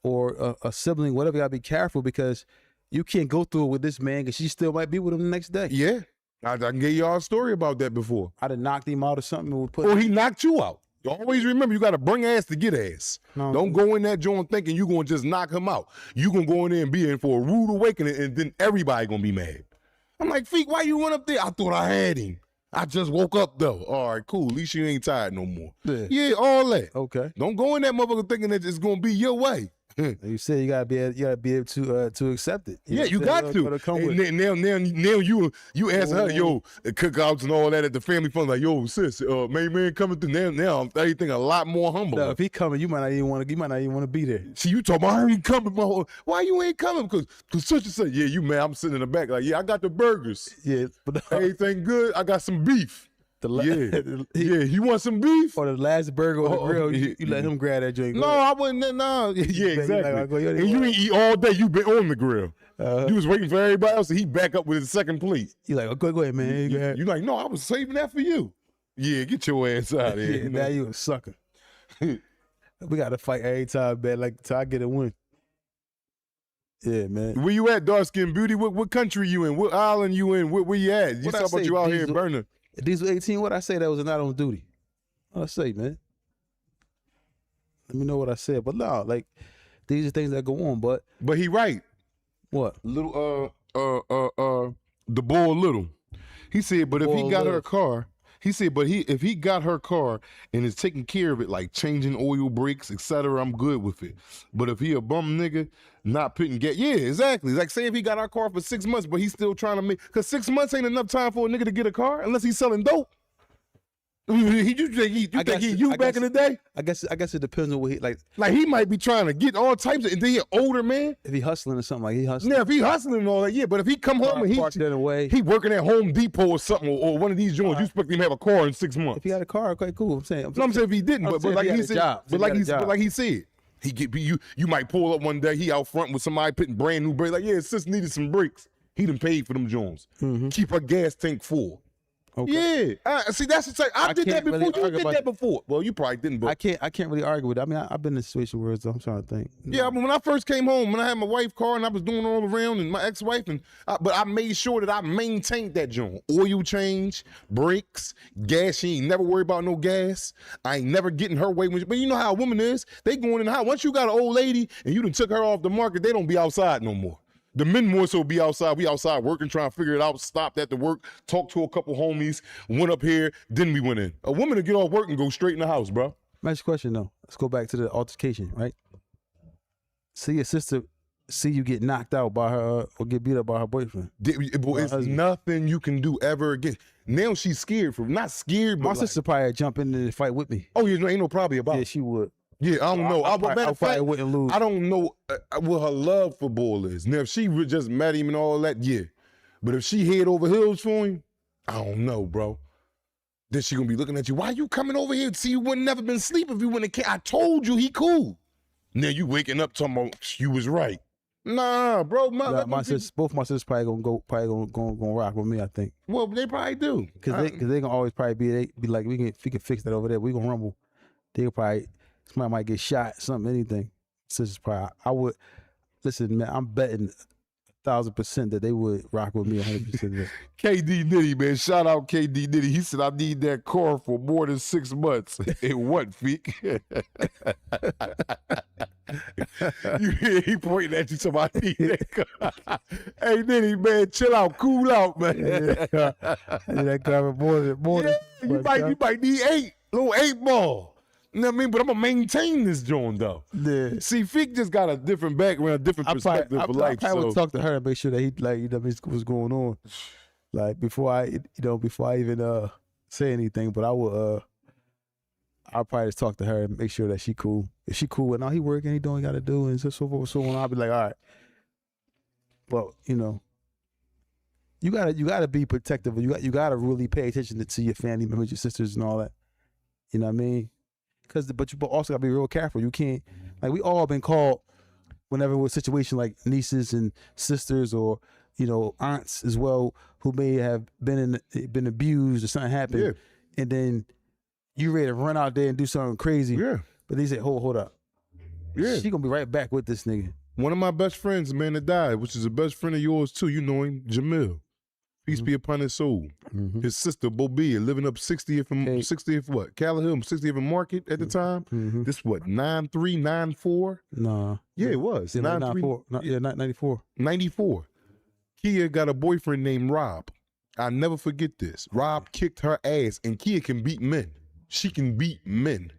[SPEAKER 4] or a sibling, whatever. You got to be careful because you can't go through it with this man because she still might be with him the next day.
[SPEAKER 2] Yeah, I can give y'all a story about that before.
[SPEAKER 4] I'd have knocked him out or something.
[SPEAKER 2] Or he knocked you out. You always remember you got to bring ass to get ass.
[SPEAKER 4] No,
[SPEAKER 2] don't go in that joint thinking you going to just knock him out. You going to go in there and be in for a rude awakening and then everybody going to be mad. I'm like, Feek, why you went up there? I thought I had him. I just woke up though. All right, cool. At least you ain't tired no more. Yeah, all that.
[SPEAKER 4] Okay.
[SPEAKER 2] Don't go in that motherfucker thinking that it's gonna be your way.
[SPEAKER 4] You said you gotta be able to accept it.
[SPEAKER 2] You got to. And now you answer her, yo, cookouts and all that at the family fun, like, yo, sis, main man coming through. Now everything a lot more humble.
[SPEAKER 4] No, if he coming, you might not even want to be there.
[SPEAKER 2] See, you talking about I ain't coming, why you ain't coming? Because such and such. Yeah, you man, I'm sitting in the back like, yeah, I got the burgers.
[SPEAKER 4] Yeah, but
[SPEAKER 2] everything good. I got some beef.
[SPEAKER 4] Yeah,
[SPEAKER 2] you want some beef?
[SPEAKER 4] Or the last burger on the grill, you let him grab that drink.
[SPEAKER 2] No, I wouldn't. No, yeah, exactly.
[SPEAKER 4] Like,
[SPEAKER 2] and you ain't eat all day. You been on the grill. You was waiting for everybody else, and he back up with his second plate.
[SPEAKER 4] You like, go ahead, man.
[SPEAKER 2] You like, no, I was saving that for you. Yeah, get your ass out of here.
[SPEAKER 4] Now you a sucker. We got to fight every time, man. Like, till I get a win. Yeah, man.
[SPEAKER 2] Where you at, dark skin beauty? What country you in? What island you in? Where you at? You talking about you out here in Burner?
[SPEAKER 4] Diesel 18, what I say that was not on duty? What I say, man? Let me know what I said. But no, like, these are things that go on, but
[SPEAKER 2] he right.
[SPEAKER 4] What?
[SPEAKER 2] Little the boy Little. He said, but if he got her car, he said, but if he got her car and is taking care of it, like changing oil brakes, etc., I'm good with it. But if he a bum nigga, not putting exactly. Like, say if he got our car for 6 months, but he's still trying to make, because 6 months ain't enough time for a nigga to get a car unless he's selling dope. You think he back in the day?
[SPEAKER 4] I guess it depends on what he like.
[SPEAKER 2] Like, he might be trying to get all types of, and then he an older man.
[SPEAKER 4] If he hustling or something, like he hustling.
[SPEAKER 2] Yeah, if he hustling and all that, yeah. But if he come home and he working at Home Depot or something, or one of these joints, you expect him to have a car in 6 months.
[SPEAKER 4] If he had a car, okay, cool. I'm saying
[SPEAKER 2] if he didn't, but like he said, like he said, he get you might pull up one day, he out front with somebody putting brand new brakes. Like, yeah, sis needed some brakes. He done paid for them joints. Keep her gas tank full. Okay. Yeah, see, that's the thing. I did that before. You did that before. Well, you probably didn't. But
[SPEAKER 4] I can't really argue with it. I mean, I've been in a situation where I'm trying to think.
[SPEAKER 2] Yeah, but when I first came home, when I had my wife's car and I was doing all around, and my ex-wife, but I made sure that I maintained that joint. Oil change, brakes, gas. She ain't never worried about no gas. I ain't never getting her way. But you know how a woman is. They going in the house. Once you got an old lady and you done took her off the market, they don't be outside no more. The men more so be outside. We outside working, trying to figure it out, stopped at the work, talked to a couple homies, went up here, then we went in. A woman to get off work and go straight in the house, bro.
[SPEAKER 4] Next question, though. Let's go back to the altercation, right? See your sister, see you get knocked out by her or get beat up by her boyfriend.
[SPEAKER 2] It's nothing you can do ever again. Now she's scared, not scared, but
[SPEAKER 4] my sister probably jump in and fight with me.
[SPEAKER 2] Oh, yeah, ain't no problem about it.
[SPEAKER 4] Yeah, she would.
[SPEAKER 2] Yeah, I don't know.
[SPEAKER 4] I
[SPEAKER 2] Matter of
[SPEAKER 4] probably
[SPEAKER 2] fact,
[SPEAKER 4] wouldn't lose.
[SPEAKER 2] I don't know what her love for Bull is. Now, if she just met him and all that, yeah. But if she head over heels for him, I don't know, bro. Then she gonna be looking at you. Why you coming over here? See, you would never been sleep if you wouldn't have. I told you he cool. Now you waking up talking about you was right. Nah, bro.
[SPEAKER 4] Both my sisters probably gonna rock with me. I think.
[SPEAKER 2] Well, they probably do.
[SPEAKER 4] Cause they gonna always probably be like we can fix that over there. We gonna rumble. They'll probably somebody might get shot, something, anything. Sisters probably. I would listen, man. I'm betting 1,000% that they would rock with me 100%.
[SPEAKER 2] KD Nitty, man. Shout out KD Nitty. He said, I need that car for more than 6 months. In what, Feek? He pointing at you, so I need that car. Hey, Nitty, man, chill out, cool out, man.
[SPEAKER 4] That car more than
[SPEAKER 2] you might need 8, little 8 ball. You know what I mean? But I'm going to maintain this joint, though.
[SPEAKER 4] Yeah.
[SPEAKER 2] See, Feek just got a different background, different perspective for life.
[SPEAKER 4] I would talk to her and make sure that he, like, you know, what's going on. Like, before I even say anything, but I would, I'll probably just talk to her and make sure that she cool. If she cool, and he working, he doing what he got to do, and so forth and so on, I'll be like, all right. But, you know, you gotta be protective. You gotta really pay attention to your family members, your sisters, and all that. You know what I mean? But you also gotta be real careful. You can't, like, we all been called whenever we're in a situation like nieces and sisters, or, you know, aunts as well, who may have been abused or something happened, and then you ready to run out there and do something crazy.
[SPEAKER 2] Yeah.
[SPEAKER 4] But they say, hold up. Yeah. She gonna be right back with this nigga.
[SPEAKER 2] One of my best friends, man, that died, which is a best friend of yours too. You know him, Jamil. Peace be upon his soul. His sister, Bobia, living up 60th and 60th what? Callahill, 60th and Market at the time. This what, 93, 94?
[SPEAKER 4] Nah.
[SPEAKER 2] Yeah, it was.
[SPEAKER 4] 94. Yeah, 94.
[SPEAKER 2] 94. Kia got a boyfriend named Rob. I'll never forget this. Rob kicked her ass, and Kia can beat men. She can beat men.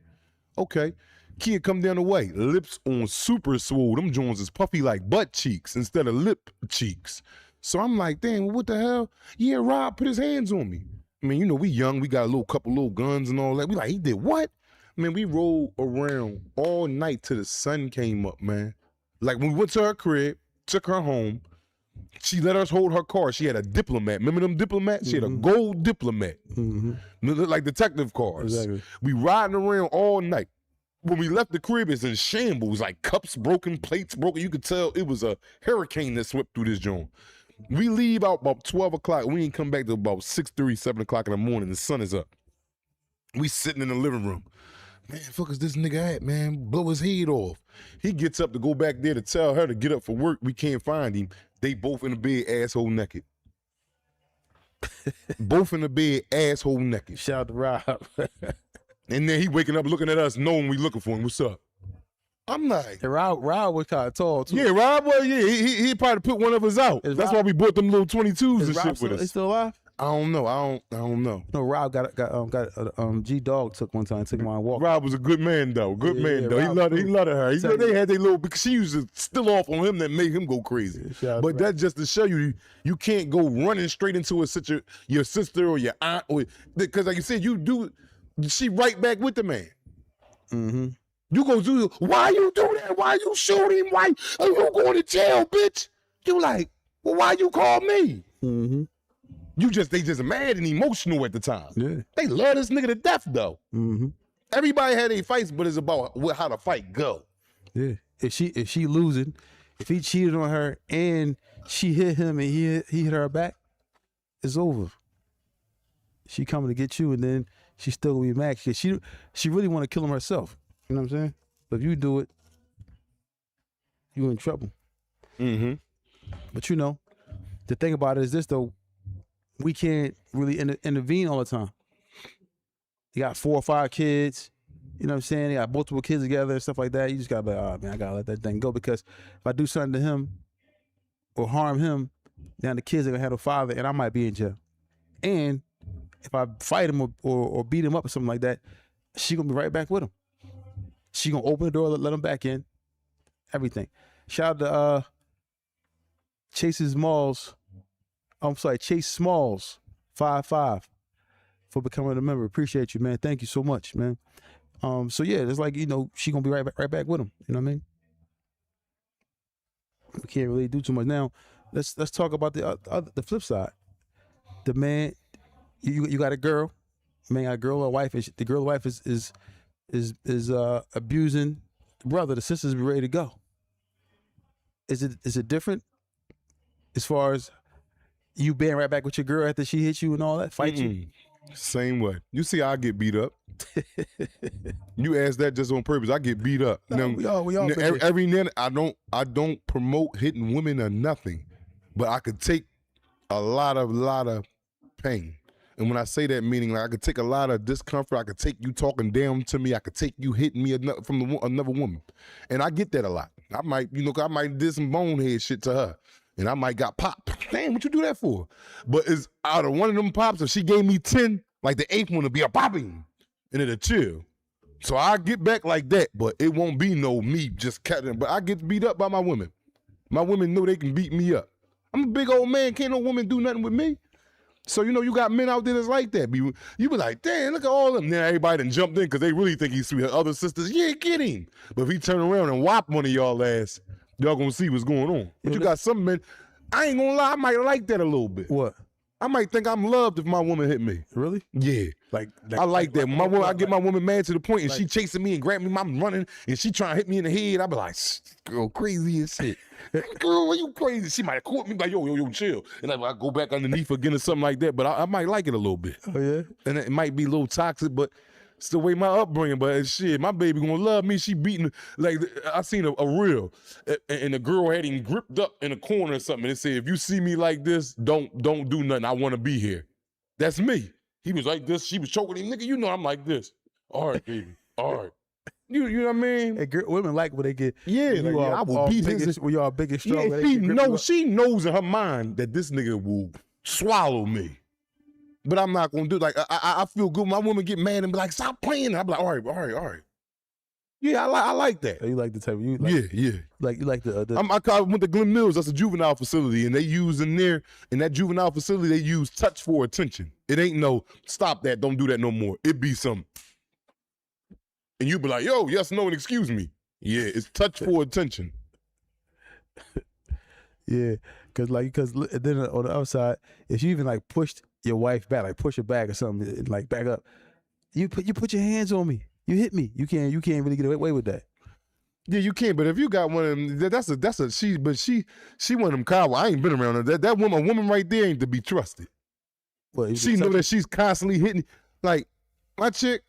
[SPEAKER 2] Okay. Kia come down the way. Lips on super swole. Them joints is puffy like butt cheeks instead of lip cheeks. So I'm like, damn, what the hell? Yeah, Rob put his hands on me. I mean, you know, we young. We got a couple little guns and all that. We like, he did what? Man, we rolled around all night till the sun came up, man. Like, when we went to her crib, took her home, she let us hold her car. She had a Diplomat. Remember them Diplomats? She had a gold Diplomat. Look like detective cars.
[SPEAKER 4] Exactly.
[SPEAKER 2] We riding around all night. When we left the crib, it's in shambles, like cups broken, plates broken. You could tell it was a hurricane that swept through this joint. We leave out about 12 o'clock. We ain't come back till about 6:30, 7 o'clock in the morning. The sun is up. We sitting in the living room. Man, fuck is this nigga at, man? Blow his head off. He gets up to go back there to tell her to get up for work. We can't find him. They both in the bed, asshole naked. Both in the bed, asshole naked.
[SPEAKER 4] Shout out to Rob.
[SPEAKER 2] And then he waking up looking at us, knowing we looking for him. What's up? I'm like,
[SPEAKER 4] and Rob was kind of tall too.
[SPEAKER 2] Yeah, Rob was. Yeah, he probably put one of us out. That's why we bought them little 22s and shit with us.
[SPEAKER 4] Is still alive?
[SPEAKER 2] I don't know. I don't know.
[SPEAKER 4] No, Rob got G Dog took one time. Took him on a walk.
[SPEAKER 2] Rob was a good man though. Good man though.
[SPEAKER 4] Rob,
[SPEAKER 2] he loved her. He said they had their little, because she used to still off on him that made him go crazy. But that's just to show you can't go running straight into your sister or your aunt, or because like you said, she right back with the man.
[SPEAKER 4] Mm-hmm.
[SPEAKER 2] You go do, why you do that? Why you shoot him? Why are you going to jail, bitch? You like, well, why you call me?
[SPEAKER 4] Mm-hmm.
[SPEAKER 2] They just mad and emotional at the time.
[SPEAKER 4] Yeah.
[SPEAKER 2] They love this nigga to death though.
[SPEAKER 4] Mm-hmm.
[SPEAKER 2] Everybody had their fights, but it's about how the fight go.
[SPEAKER 4] Yeah. If she losing, if he cheated on her and she hit him and he hit her back, it's over. She coming to get you, and then she still gonna be mad because she really want to kill him herself. You know what I'm saying? But if you do it, you in trouble.
[SPEAKER 2] Mm-hmm.
[SPEAKER 4] But you know, the thing about it is this though, we can't really intervene all the time. You got 4 or 5 kids, you know what I'm saying? You got multiple kids together and stuff like that. You just gotta be like, oh man, I gotta let that thing go, because if I do something to him or harm him, then the kids are gonna have a father and I might be in jail. And if I fight him or beat him up or something like that, she gonna be right back with him. She gonna open the door, let him back in, everything. Shout out to Chase Smalls 55 for becoming a member. Appreciate you, man. Thank you so much, man. So yeah, it's like, you know, she gonna be right back with him. You know what I mean? We can't really do too much now. Let's talk about the flip side. The man, you got a girl, man got a girl or a wife, and the girl or wife is abusing the brother. The sisters be ready to go. Is it different as far as you being right back with your girl after she hit you and all that, fight you?
[SPEAKER 2] Same way. You see, I get beat up. You asked that just on purpose. I get beat up.
[SPEAKER 4] No,
[SPEAKER 2] Now,
[SPEAKER 4] we all
[SPEAKER 2] every now and then, I don't promote hitting women or nothing, but I could take a lot of pain. And when I say that, meaning like I could take a lot of discomfort. I could take you talking down to me. I could take you hitting me from another woman, and I get that a lot. I might do some bonehead shit to her, and I might got popped. Damn, what you do that for? But it's out of one of them pops, if she gave me 10, like the 8th one would be a popping, and it'll chill. So I get back like that, but it won't be no me just catching. But I get beat up by my women. My women know they can beat me up. I'm a big old man. Can't no woman do nothing with me. So, you know, you got men out there that's like that. You be like, damn, look at all of them. Then everybody done jumped in because they really think he's sweet. Her other sisters, yeah, get him. But if he turn around and whop one of y'all ass, y'all gonna see what's going on. But you got some men, I ain't gonna lie, I might like that a little bit.
[SPEAKER 4] What?
[SPEAKER 2] I might think I'm loved if my woman hit me.
[SPEAKER 4] Really?
[SPEAKER 2] Yeah. I like that. When I get my woman mad to the point and she chasing me and grabbing me, I'm running, and she trying to hit me in the head, I be like, girl, crazy as shit. Girl, are you crazy? She might have caught me like, yo, chill. And I go back underneath again or something like that, but I might like it a little bit.
[SPEAKER 4] Oh, yeah?
[SPEAKER 2] And it might be a little toxic, but it's the way my upbringing. But shit, my baby gonna love me. She beating, like, I seen a reel, and the girl had him gripped up in a corner or something. And it said, if you see me like this, don't do nothing. I want to be here. That's me. He was like this. She was choking him. Nigga, you know I'm like this. All right, baby. All right. You know what I mean?
[SPEAKER 4] Hey, women like when they get
[SPEAKER 2] I will beat his.
[SPEAKER 4] When y'all big and strong.
[SPEAKER 2] Yeah, she knows in her mind that this nigga will swallow me. But I'm not gonna do it. Like I feel good when my woman get mad and be like, stop playing. I'm like, all right. Yeah, I like that.
[SPEAKER 4] Oh, you like the type of you?
[SPEAKER 2] Like, yeah.
[SPEAKER 4] Like you like the.
[SPEAKER 2] I went to Glen Mills. That's a juvenile facility, and they use in that juvenile facility they use touch for attention. It ain't no stop that, don't do that no more. It be some, and you be like, yo, yes, no, and excuse me. Yeah, it's touch for attention.
[SPEAKER 4] Yeah, because then on the other side, if you even like pushed your wife back, like push her back or something, like back up, you put your hands on me, you hit me, you can't really get away with that.
[SPEAKER 2] Yeah, you can't. But if you got one of them, that's a she. But she one of them cowards. I ain't been around her. That woman right there ain't to be trusted.
[SPEAKER 4] Well,
[SPEAKER 2] she know that she's constantly hitting. Like my chick,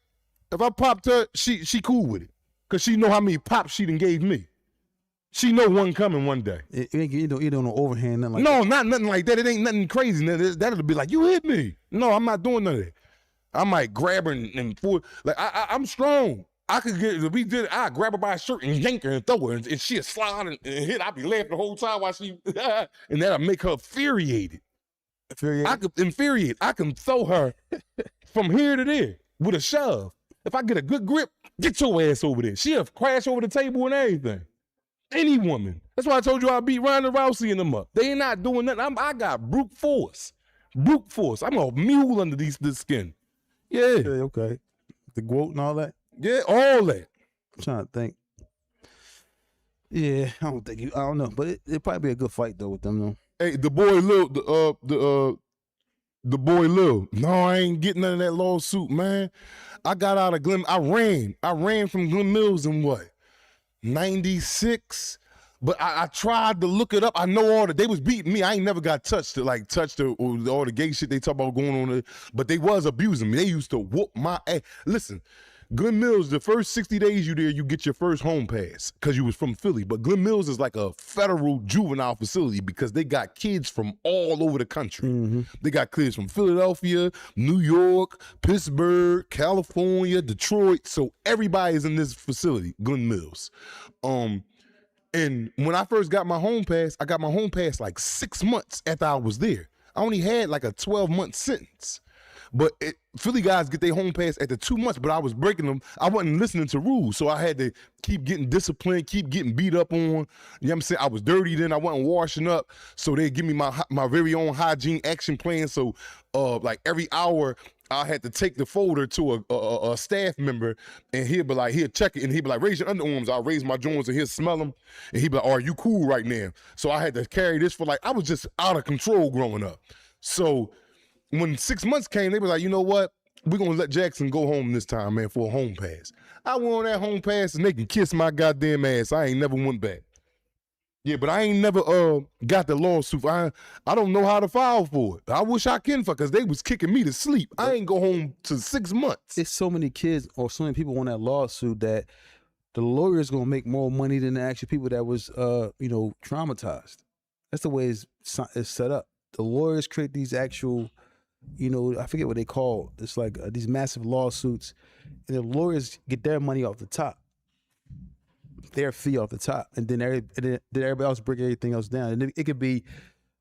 [SPEAKER 2] if I popped her, she cool with it, cause she know how many pops she done gave me. She know one coming one day.
[SPEAKER 4] You don't know overhand nothing like
[SPEAKER 2] no,
[SPEAKER 4] that.
[SPEAKER 2] not nothing like that. It ain't nothing crazy. That'll be like, you hit me. No, I'm not doing none of that. I might grab her and pull. Like I'm strong. I could get, if we did it, I'd grab her by her shirt and yank her and throw her, and she'd slide and hit. I'd be laughing the whole time while she, and that'll make her infuriated. I can throw her from here to there with a shove. If I get a good grip, get your ass over there. She'll crash over the table and everything. Any woman. That's why I told you I beat Ronda Rousey and them up. They ain't not doing nothing. I got brute force. Brute force. I'm a mule under this skin. Yeah.
[SPEAKER 4] Okay. The quote and all that?
[SPEAKER 2] Yeah, all that.
[SPEAKER 4] I'm trying to think. Yeah, I don't know. But it'd probably be a good fight though with them though.
[SPEAKER 2] Hey, the boy Lil, the boy Lil. No, I ain't getting none of that lawsuit, man. I got out of Glen. I ran from Glen Mills in what? 96. But I tried to look it up. I know all that they was beating me. I ain't never got touched or all the gay shit they talk about going on there. But they was abusing me. They used to whoop my ass. Listen, Glen Mills, the first 60 days you there, you get your first home pass because you was from Philly. But Glen Mills is like a federal juvenile facility because they got kids from all over the country. Mm-hmm. They got kids from Philadelphia, New York, Pittsburgh, California, Detroit. So everybody's in this facility, Glen Mills. And when I first got my home pass, I got my home pass like 6 months after I was there. I only had like a 12-month sentence. But Philly guys get their home pass at the 2 months, but I was breaking them. I wasn't listening to rules, so I had to keep getting disciplined, keep getting beat up on. You know what I'm saying? I was dirty then. I wasn't washing up, so they give me my very own hygiene action plan. So like every hour, I had to take the folder to a staff member, and he'd be like, he'll check it, and he'd be like, raise your underarms. I'll raise my joints, and he'll smell them, and he'd be like, are you cool right now? So I had to carry this for like, I was just out of control growing up. So when 6 months came, they were like, you know what? We're going to let Jackson go home this time, man, for a home pass. I went on that home pass, and they can kiss my goddamn ass. I ain't never went back. Yeah, but I ain't never got the lawsuit. I don't know how to file for it. I wish I can, because they was kicking me to sleep. I ain't go home to 6 months.
[SPEAKER 4] It's so many kids or so many people on that lawsuit that the lawyer's gonna make more money than the actual people that was traumatized. That's the way it's set up. The lawyers create these actual, I forget what they call. It's like these massive lawsuits, and the lawyers get their money off the top, their fee off the top, and then everybody else break everything else down. And it could be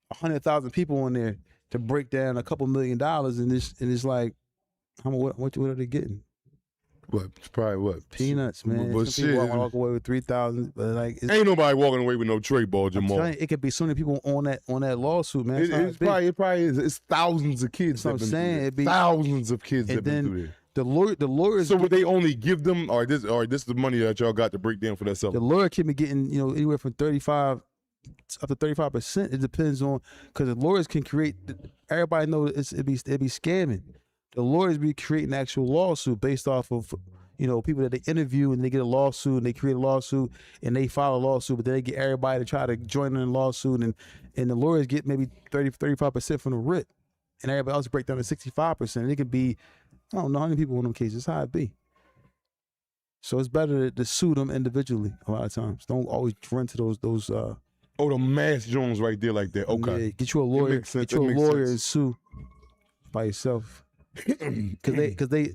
[SPEAKER 4] 100,000 people on there to break down a couple $1 million, and it's like, what are they getting?
[SPEAKER 2] What? Probably what?
[SPEAKER 4] Peanuts, man.
[SPEAKER 2] But
[SPEAKER 4] Some people walk away with 3,000, but like
[SPEAKER 2] ain't nobody walking away with no trade ball, Jamal.
[SPEAKER 4] It could be so many people on that lawsuit, man.
[SPEAKER 2] It probably is. It's thousands of kids.
[SPEAKER 4] That's what I'm saying. It'd be
[SPEAKER 2] thousands of kids that been through there.
[SPEAKER 4] The lawyers.
[SPEAKER 2] So would they only give them, or this is the money that y'all got to break down for that stuff?
[SPEAKER 4] The lawyer can be getting anywhere from 35 up to 35%. It depends on, because the lawyers can create. Everybody knows it be scamming. The lawyers be creating actual lawsuit based off of people that they interview, and they get a lawsuit, and they create a lawsuit, and they file a lawsuit, but then they get everybody to try to join in the lawsuit, and the lawyers get maybe 35% from the writ, and everybody else break down to 65%. And it could be, I don't know how many people in them cases. That's how it be. So it's better to sue them individually a lot of times. Don't always run to those the
[SPEAKER 2] mass Jones right there like that. Okay.
[SPEAKER 4] Yeah, get you a lawyer. Get you a lawyer and sue by yourself. Because they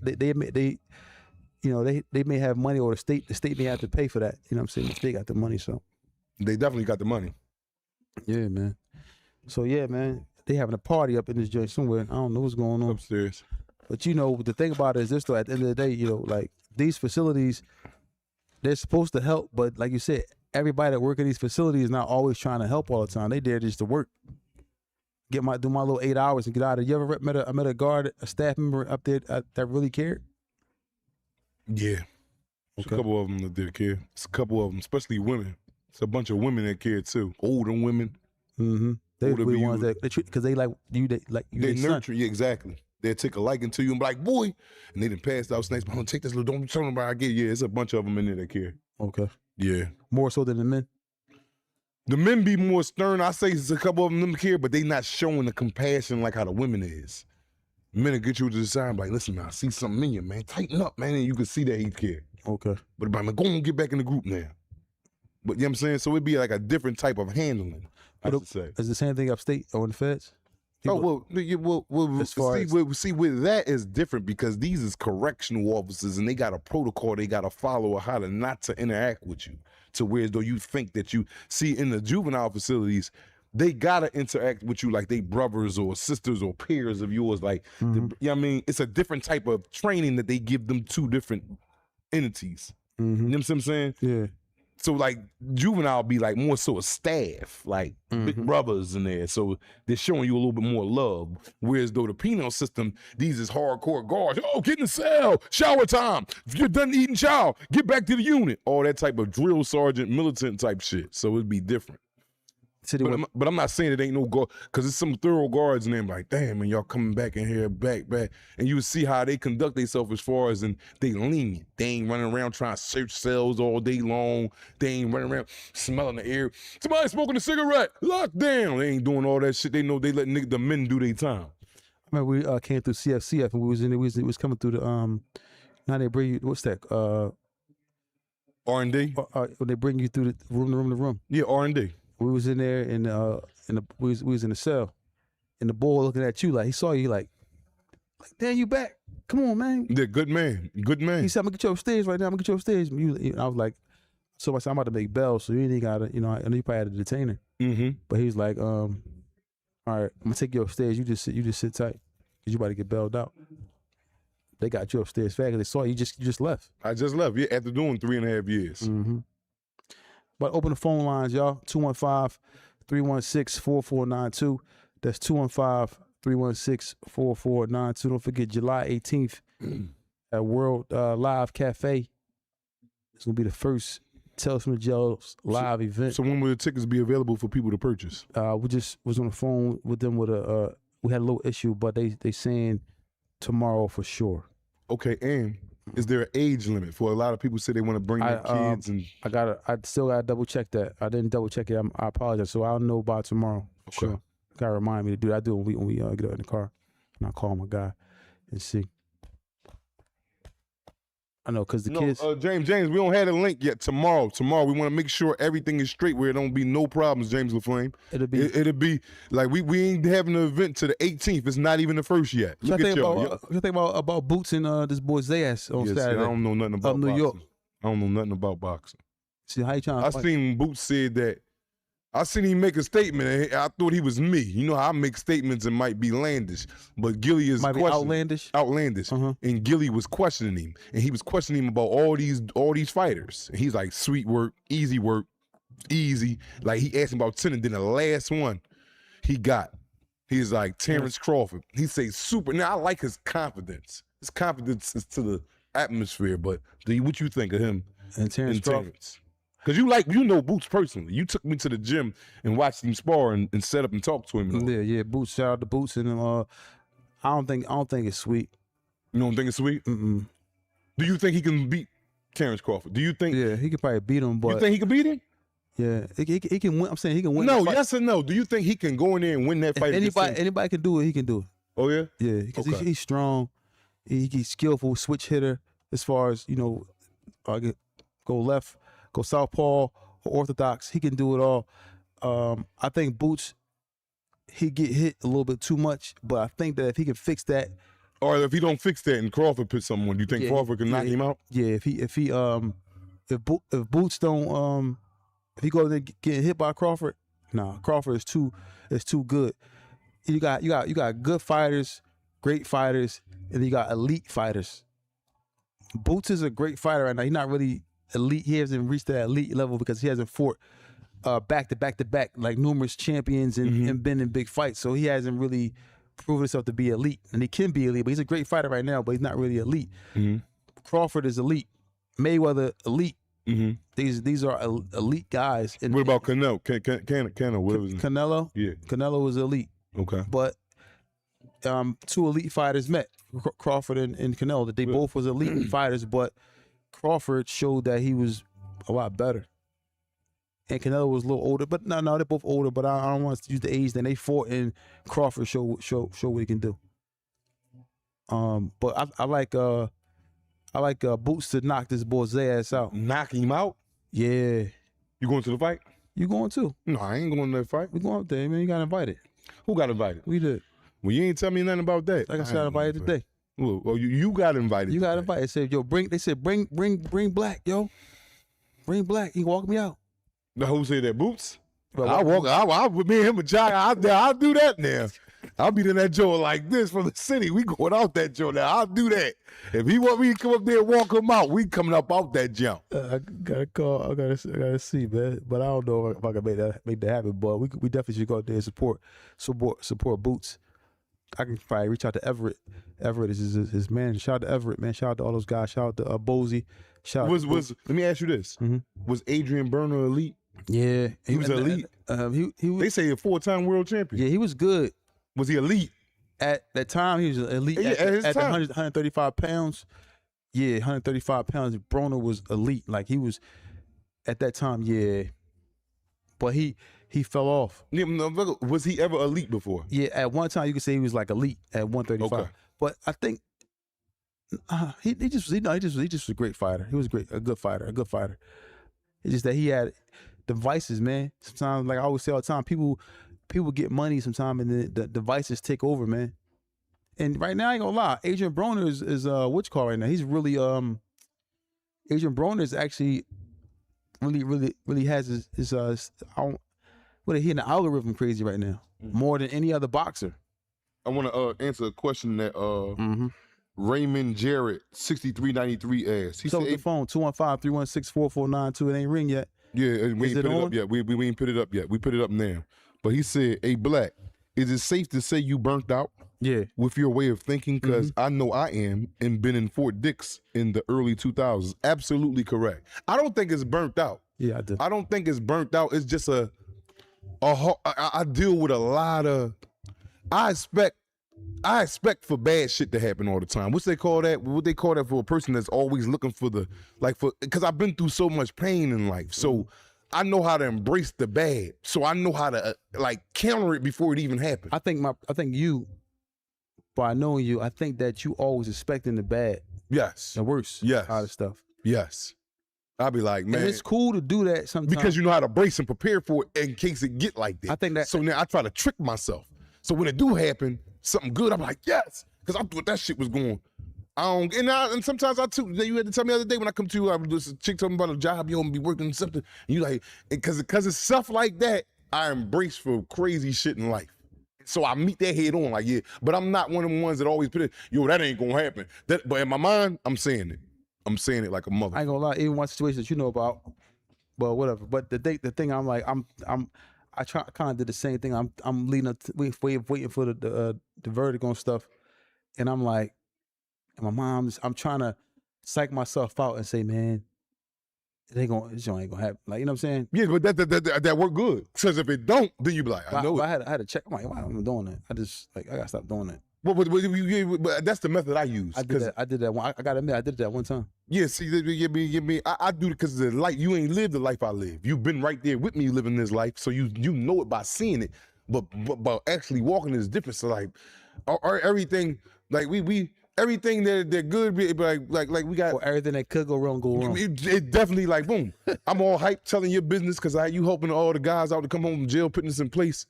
[SPEAKER 4] may have money, or the state may have to pay for that. You know what I'm saying? The state got the money, so
[SPEAKER 2] they definitely got the money.
[SPEAKER 4] Yeah, man. So yeah, man, they having a party up in this joint somewhere. I don't know what's going on
[SPEAKER 2] upstairs.
[SPEAKER 4] But the thing about it is this though, at the end of the day, like these facilities, they're supposed to help, but like you said, everybody that work in these facilities is not always trying to help all the time. They there just to work. Do my little 8 hours and get out of it. You ever met a guard, a staff member up there that really cared?
[SPEAKER 2] Yeah. There's a couple of them that did care. It's a couple of them, especially women. It's a bunch of women that care too. Older women.
[SPEAKER 4] Mm-hmm. They're the ones that because they like you. They
[SPEAKER 2] nurture you, exactly. They'll take a liking to you and be like, boy, and they done passed out snakes. But I'm gonna take this little. Don't tell nobody I get. Yeah, it's a bunch of them in there that care.
[SPEAKER 4] Okay.
[SPEAKER 2] Yeah.
[SPEAKER 4] More so than the men.
[SPEAKER 2] The men be more stern. I say it's a couple of them care, but they not showing the compassion like how the women is. Men will get you to the side, like, listen, man, I see something in you, man. Tighten up, man, and you can see that he care.
[SPEAKER 4] Okay.
[SPEAKER 2] But man, go and get back in the group now. But you know what I'm saying? So it'd be like a different type of handling, I should say.
[SPEAKER 4] Is the same thing upstate or in the feds?
[SPEAKER 2] Well, see, with that is different because these is correctional officers and they got a protocol they got to follow of how to not to interact with you. To where as though you think that you see in the juvenile facilities, they gotta interact with you like they brothers or sisters or peers of yours. Like, you know what I mean? It's a different type of training that they give them two different entities. You know what I'm saying?
[SPEAKER 4] Yeah.
[SPEAKER 2] So like juvenile be like more so a staff, like big brothers in there. So they're showing you a little bit more love. Whereas though the penal system, these is hardcore guards. Oh, get in the cell, shower time. If you're done eating, chow, get back to the unit. All that type of drill sergeant, militant type shit. So it'd be different. But I'm not saying it ain't no guard, because it's some thorough guards and they're like, damn, man, y'all coming back in here, back. And you see how they conduct themselves as far as in they lenient. They ain't running around trying to search cells all day long. They ain't running around smelling the air. Somebody smoking a cigarette, locked down. They ain't doing all that shit. They know they let the men do their time.
[SPEAKER 4] I remember we came through CFCF and we was coming through the, now they bring you, what's that?
[SPEAKER 2] R&D?
[SPEAKER 4] When they bring you through the room.
[SPEAKER 2] Yeah, R&D.
[SPEAKER 4] We was in there we was in the cell, and the boy looking at you like he saw you like damn, you back? Come on, man.
[SPEAKER 2] Yeah, good man.
[SPEAKER 4] He said, I'm gonna get you upstairs right now. I'm gonna get you upstairs. I was like, so I said, I'm about to make bail, so you ain't gotta, I know you probably had a detainer. But he was like, all right, I'm gonna take you upstairs. You just sit tight. Cause you about to get bailed out. They got you upstairs fast. They saw you just left.
[SPEAKER 2] I just left. Yeah, after doing 3.5 years.
[SPEAKER 4] Mm-hmm. But open the phone lines, y'all. 215-316-4492. That's 215-316-4492. Don't forget July 18th at World Live Cafe. It's gonna be the first Tales from the Jails live event.
[SPEAKER 2] So when will the tickets be available for people to purchase?
[SPEAKER 4] We just was on the phone with them with we had a little issue, but they saying tomorrow for sure.
[SPEAKER 2] Okay, and is there an age limit for a lot of people say they want to bring their kids? And
[SPEAKER 4] I still gotta double check that. I didn't double check it. I apologize. So I'll know by tomorrow. For sure. Gotta remind me to do that. I do when we get out in the car, and I call my guy and see. I know, cause the kids.
[SPEAKER 2] James, we don't have the link yet. Tomorrow, we want to make sure everything is straight where it don't be no problems. James LaFlame. It'll be like we ain't having an event to the 18th. It's not even the first yet.
[SPEAKER 4] What you think about Boots and this boy Zayas on Saturday?
[SPEAKER 2] See, I don't know nothing about
[SPEAKER 4] New
[SPEAKER 2] boxing.
[SPEAKER 4] York.
[SPEAKER 2] I don't know nothing about boxing.
[SPEAKER 4] See how you trying?
[SPEAKER 2] I seen Boots said that. I seen him make a statement, and I thought he was me. You know how I make statements and might be landish, but Gilly is
[SPEAKER 4] might be outlandish.
[SPEAKER 2] And Gilly was questioning him, and he was questioning him about all these fighters. And he's like, sweet work, easy. Like he asked him about 10, and then the last one he got, he's like Terrence Crawford. He says super. Now I like his confidence. His confidence is to the atmosphere. But what you think of him
[SPEAKER 4] and Terrence Crawford?
[SPEAKER 2] Because you know Boots personally. You took me to the gym and watched him spar and set up and talk to him.
[SPEAKER 4] Yeah. Boots. Shout out to Boots. And I don't think it's sweet.
[SPEAKER 2] You don't think it's sweet?
[SPEAKER 4] Mm-mm.
[SPEAKER 2] Do you think he can beat Terrence Crawford? Do you think?
[SPEAKER 4] Yeah, he could probably beat him. But
[SPEAKER 2] you think he can beat him?
[SPEAKER 4] Yeah, he can win. I'm saying he can win.
[SPEAKER 2] No, yes or no? Do you think he can go in there and win that fight?
[SPEAKER 4] Anybody can do it. He can do it.
[SPEAKER 2] Oh yeah.
[SPEAKER 4] Yeah, because he's strong. He's skillful switch hitter as far as go left. Go southpaw or orthodox. He can do it all. I think Boots, he get hit a little bit too much, but I think that if he can fix that,
[SPEAKER 2] or if he don't fix that and Crawford put someone, do you think Crawford can knock him out?
[SPEAKER 4] Yeah, if Boots don't if he goes there getting hit by Crawford, Crawford is too good. You got good fighters, great fighters, and you got elite fighters. Boots is a great fighter right now. He's not really elite. He hasn't reached that elite level because he hasn't fought back to back like numerous champions and been in big fights. So he hasn't really proven himself to be elite. And he can be elite, but he's a great fighter right now, but he's not really elite. Mm-hmm. Crawford is elite. Mayweather, elite. Mm-hmm. These are elite guys.
[SPEAKER 2] What about Canelo?
[SPEAKER 4] Canelo?
[SPEAKER 2] Yeah.
[SPEAKER 4] Canelo was elite.
[SPEAKER 2] Okay.
[SPEAKER 4] But two elite fighters met, Crawford and Canelo. That they both was elite fighters, but Crawford showed that he was a lot better. And Canelo was a little older, but no, they're both older, but I don't want to use the age. Then they fought and Crawford showed what he can do. But I like Boots to knock this boy Zayas out.
[SPEAKER 2] Knock him out?
[SPEAKER 4] Yeah.
[SPEAKER 2] You going to the fight?
[SPEAKER 4] You going too?
[SPEAKER 2] No, I ain't going to that fight.
[SPEAKER 4] We going up there, man. You got invited.
[SPEAKER 2] Who got invited?
[SPEAKER 4] We did.
[SPEAKER 2] Well, you ain't tell me nothing about that.
[SPEAKER 4] Like I said, I invited today.
[SPEAKER 2] Well, you got invited.
[SPEAKER 4] You got invited. They said, yo, bring Black, yo. Bring Black. He walk me out.
[SPEAKER 2] Now, who said that? Boots?
[SPEAKER 4] I'll
[SPEAKER 2] with me and him and Jock. I'll do that now. I'll be in that joint like this from the city. We going out that joint now. I'll do that. If he want me to come up there and walk him out, we coming up out that jump.
[SPEAKER 4] I gotta call. I gotta see, man. But I don't know if I can make that happen. But we definitely should go out there and support Boots. I can probably reach out to Everett. Everett is his man. Shout out to Everett, man. Shout out to all those guys. Shout out to Bozy.
[SPEAKER 2] Let me ask you this: Was Adrian Berner elite?
[SPEAKER 4] Yeah,
[SPEAKER 2] he was elite.
[SPEAKER 4] He
[SPEAKER 2] they say a 4-time world champion.
[SPEAKER 4] Yeah, he was good.
[SPEAKER 2] Was he elite?
[SPEAKER 4] At that time, he was elite.
[SPEAKER 2] Yeah,
[SPEAKER 4] at 135 pounds. Yeah, 135 pounds. Broner was elite. Like he was at that time. Yeah, but he fell off.
[SPEAKER 2] Yeah, was he ever elite before?
[SPEAKER 4] Yeah, at one time you could say he was like elite at 135. Okay. But I think he just was a great fighter. He was a good fighter. It's just that he had the vices, man. Sometimes, like I always say all the time, people get money sometimes, and the vices take over, man. And right now, I ain't gonna lie, Adrian Broner is what you call right now. He's really Adrian Broner is actually really has his he in the algorithm crazy right now, more than any other boxer.
[SPEAKER 2] I want to answer a question that Raymond Jarrett 6393 asked. He
[SPEAKER 4] So
[SPEAKER 2] said,
[SPEAKER 4] the phone 215-316-4492. It ain't ring yet.
[SPEAKER 2] Yeah, we
[SPEAKER 4] Is
[SPEAKER 2] ain't
[SPEAKER 4] it
[SPEAKER 2] put it
[SPEAKER 4] on?
[SPEAKER 2] up yet. We ain't put it up yet. We put it up now. But he said, "Hey, Black, is it safe to say you burnt out
[SPEAKER 4] Yeah.
[SPEAKER 2] with your way of thinking? Because I know I am, and been in Fort Dix in the early 2000s. Absolutely correct. I don't think it's burnt out.
[SPEAKER 4] Yeah, I do.
[SPEAKER 2] I don't think it's burnt out. It's just I deal with a lot of. I expect for bad shit to happen all the time. What they call that for a person that's always looking for because I've been through so much pain in life. So I know how to embrace the bad. So I know how to counter it before it even happens.
[SPEAKER 4] I think you, by knowing you, I think that you always expecting the bad,
[SPEAKER 2] Yes.
[SPEAKER 4] the worst,
[SPEAKER 2] Yes.
[SPEAKER 4] out of stuff.
[SPEAKER 2] Yes. I'll be like, man.
[SPEAKER 4] And it's cool to do that sometimes.
[SPEAKER 2] Because you know how to brace and prepare for it in case it get like that.
[SPEAKER 4] I think that.
[SPEAKER 2] So now I try to trick myself. So when it do happen, something good, I'm like, yes. Because I thought that shit was going. And sometimes I too. You had to tell me the other day when I come to you, this chick told me about a job, you don't be working on something. And you like, because it's stuff like that, I embrace for crazy shit in life. So I meet that head on, like, yeah. But I'm not one of them ones that always put it, yo, that ain't gonna happen. But in my mind, I'm saying it. I'm saying it like a mother.
[SPEAKER 4] I ain't gonna lie, even one situation that you know about, but whatever. But the thing I'm like, I kind of did the same thing. I'm leading up, waiting for the verdict on stuff, and I'm like, in my mind, I'm trying to psych myself out and say, man, this joint ain't gonna happen. Like, you know what I'm saying?
[SPEAKER 2] Yeah, but that worked good. Because if it don't, then you be like, I know it.
[SPEAKER 4] I had to check. I'm like, why am I doing that? I gotta stop doing that.
[SPEAKER 2] But that's the method I use.
[SPEAKER 4] I did that one. I gotta admit, I did that one time.
[SPEAKER 2] Yeah, see, I do it because the life, you ain't lived the life I live. You've been right there with me living this life, so you know it by seeing it. But actually walking is different. So like, everything, like everything that good, like we got.
[SPEAKER 4] Or everything that could go wrong, go wrong.
[SPEAKER 2] It definitely like boom. I'm all hyped telling your business because you helping all the guys out to come home from jail, putting this in place.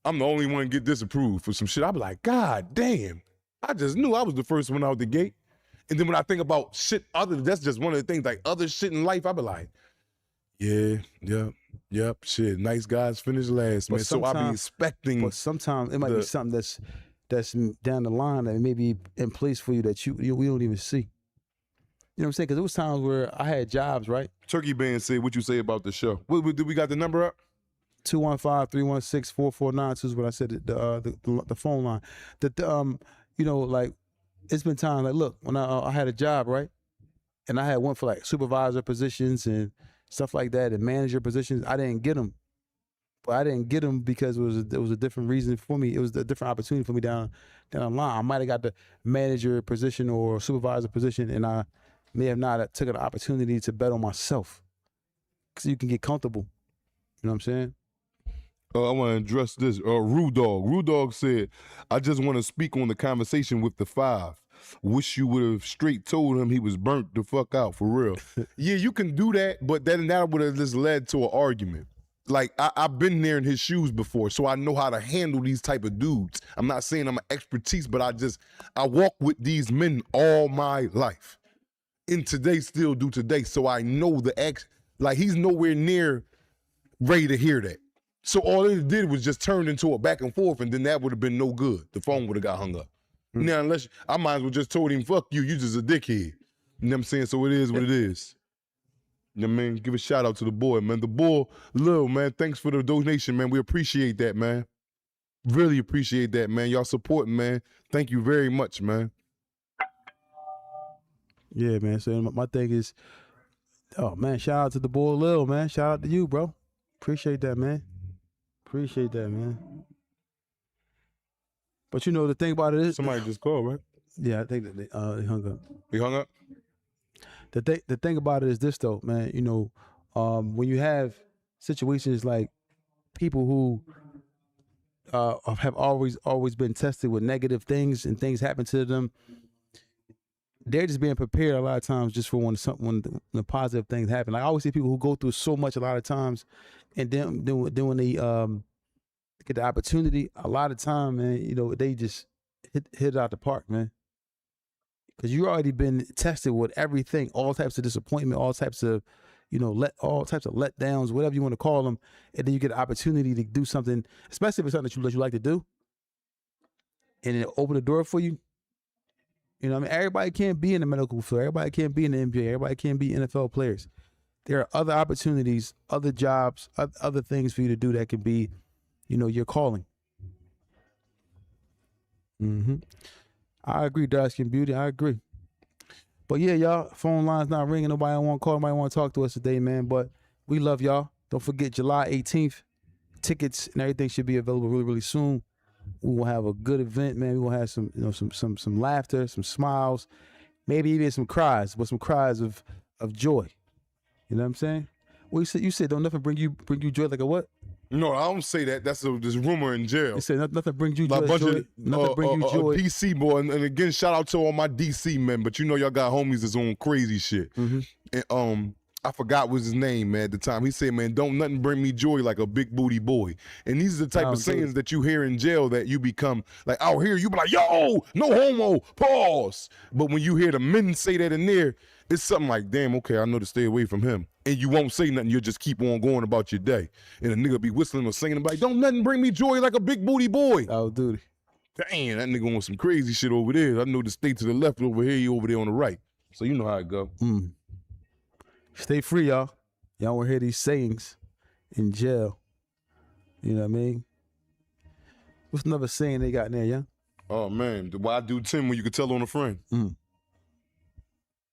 [SPEAKER 2] I'm the only one to get disapproved for some shit. I be like, God damn, I just knew I was the first one out the gate. And then when I think about shit that's just one of the things, like other shit in life, I be like, yep, shit, nice guys finish last, man. So I be expecting.
[SPEAKER 4] But sometimes it might be something that's down the line that may be in place for you that we don't even see. You know what I'm saying? Because there was times where I had jobs, right?
[SPEAKER 2] Turkey Band said, what you say about the show? Did we got the number up?
[SPEAKER 4] 215-316-4492 is what I said. The phone line. Like it's been times like, look, when I had a job, right, and I had went for like supervisor positions and stuff like that, and manager positions. I didn't get them, but I didn't get them because it was a different reason for me. It was a different opportunity for me down the line. I might have got the manager position or supervisor position, and I may have not took an opportunity to bet on myself, because you can get comfortable. You know what I'm saying?
[SPEAKER 2] I want to address this. Rue Dog said, I just want to speak on the conversation with the 5. Wish you would have straight told him he was burnt the fuck out, for real. Yeah, you can do that, but then that would have just led to an argument. Like, I've been there in his shoes before, so I know how to handle these type of dudes. I'm not saying I'm an expertise, but I walk with these men all my life. And today, still do today, so I know like, he's nowhere near ready to hear that. So all it did was just turn into a back and forth, and then that would have been no good. The phone would have got hung up. Now, I might as well just told him, fuck you just a dickhead. You know what I'm saying? So it is what it is. You know what I mean? Give a shout out to the boy, man. The boy, Lil, man, thanks for the donation, man. We appreciate that, man. Really appreciate that, man. Y'all supporting, man. Thank you very much, man.
[SPEAKER 4] Yeah, man. So my thing is, oh, man, shout out to the boy, Lil, man. Shout out to you, bro. Appreciate that, man. Appreciate that, man. But you know, the thing about it is...
[SPEAKER 2] Somebody just called, right?
[SPEAKER 4] Yeah, I think that they hung up.
[SPEAKER 2] He hung up?
[SPEAKER 4] The thing about it is this, though, man. You know, when you have situations like people who have always been tested with negative things and things happen to them, they're just being prepared a lot of times just for when the positive things happen. Like, I always see people who go through so much a lot of times, and then when they get the opportunity, a lot of time, man, you know, they just hit it out the park, man. Because you already been tested with everything, all types of disappointment, all types of, all types of letdowns, whatever you want to call them, and then you get an opportunity to do something, especially if it's something that you like to do. and it open the door for you. You know what I mean? Everybody can't be in the medical field. Everybody can't be in the NBA. Everybody can't be NFL players. There are other opportunities, other jobs, other things for you to do that can be, you know, your calling. I agree, Dark Skin Beauty. I agree. But yeah, y'all, phone line's not ringing. Nobody want to call. Nobody want to talk to us today, man. But we love y'all. Don't forget July 18th. Tickets and everything should be available really, really soon. We will have a good event, man. We will have some, you know, some laughter, some smiles, maybe even some cries, but some cries of joy. You know what I'm saying? Well, you said don't nothing bring you joy like a what?
[SPEAKER 2] No, I don't say that. That's this rumor in jail.
[SPEAKER 4] You said nothing brings you
[SPEAKER 2] Like
[SPEAKER 4] joy.
[SPEAKER 2] bunch
[SPEAKER 4] Nothing bring you joy.
[SPEAKER 2] DC boy, and again, shout out to all my DC men. But you know, y'all got homies that's on crazy shit. And I forgot what his name, man, at the time. He said, man, don't nothing bring me joy like a big booty boy. And these are the type of sayings that you hear in jail that you become like out here, you be like, yo, no homo, pause. But when you hear the men say that in there, it's something like, damn, okay, I know to stay away from him. And you won't say nothing, you'll just keep on going about your day. And a nigga be whistling or singing about, don't nothing bring me joy like a big booty boy.
[SPEAKER 4] Oh, dude.
[SPEAKER 2] Damn, that nigga on some crazy shit over there. I know to stay to the left over here, you over there on the right. So you know how it go.
[SPEAKER 4] Stay free, y'all. Y'all want to hear these sayings in jail. You know what I mean? What's another saying they got in there, yeah?
[SPEAKER 2] Oh, man. Why do 10 when you could tell on a friend?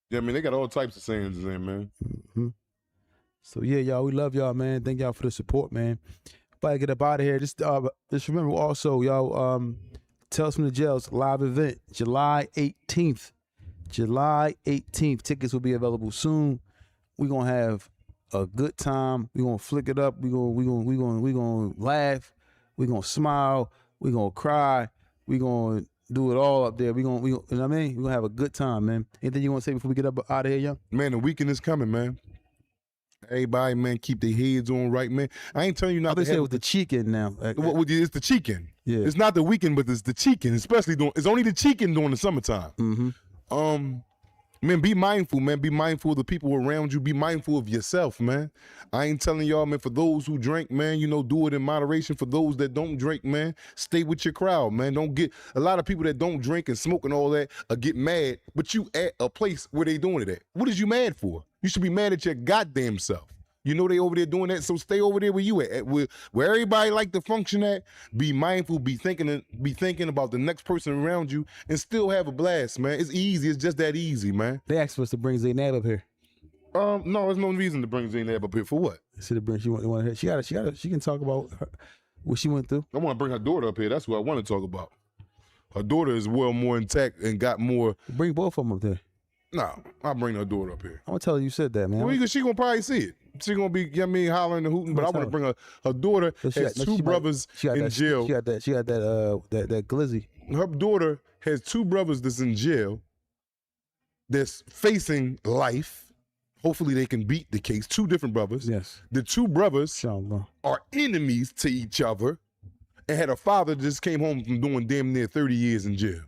[SPEAKER 2] Yeah, I mean, they got all types of sayings in there, man.
[SPEAKER 4] So, yeah, y'all, we love y'all, man. Thank y'all for the support, man. About to get up out of here. Just remember also, y'all, Tales from the Jails live event, July 18th. July 18th. Tickets will be available soon. We're gonna have a good time. We're gonna flick it up. We're gonna laugh. We're gonna smile. We're gonna cry. We're gonna do it all up there. You know what I mean? We're gonna have a good time, man. Anything you wanna say before we get up out of here, young?
[SPEAKER 2] Man, the weekend is coming, man. Everybody, man, keep their heads on right, man. I ain't telling you not to
[SPEAKER 4] say with the cheek-in now.
[SPEAKER 2] It's the cheek-in.
[SPEAKER 4] Yeah.
[SPEAKER 2] It's not the weekend, but it's the cheek-in, especially it's only the cheek-in during the summertime. Man, be mindful, man. Be mindful of the people around you. Be mindful of yourself, man. I ain't telling y'all, man, for those who drink, man, you know, do it in moderation. For those that don't drink, man, stay with your crowd, man. Don't get, a lot of people that don't drink and smoke and all that get mad, but you at a place where they doing it at. What is you mad for? You should be mad at your goddamn self. You know they over there doing that, so stay over there where you at where everybody like to function at. Be mindful, be thinking about the next person around you, and still have a blast, man. It's easy. It's just that easy, man.
[SPEAKER 4] They asked us to bring Zaynab up here.
[SPEAKER 2] No, there's no reason to bring Zaynab up here for what?
[SPEAKER 4] She want her. She can talk about what she went through.
[SPEAKER 2] I want to bring her daughter up here. That's what I want to talk about. Her daughter is well more intact and got more.
[SPEAKER 4] Bring both of them up there.
[SPEAKER 2] No, I'll bring her daughter up here.
[SPEAKER 4] I'm gonna tell her you said that, man.
[SPEAKER 2] Well, she gonna probably see it. She gonna be, hollering and hooting. But I want to bring her daughter. Has two brothers in jail.
[SPEAKER 4] She got that glizzy.
[SPEAKER 2] Her daughter has two brothers that's in jail. That's facing life. Hopefully they can beat the case. Two different brothers.
[SPEAKER 4] Yes.
[SPEAKER 2] The two brothers
[SPEAKER 4] Inshallah.
[SPEAKER 2] are enemies to each other, and had a father that just came home from doing damn near 30 years in jail.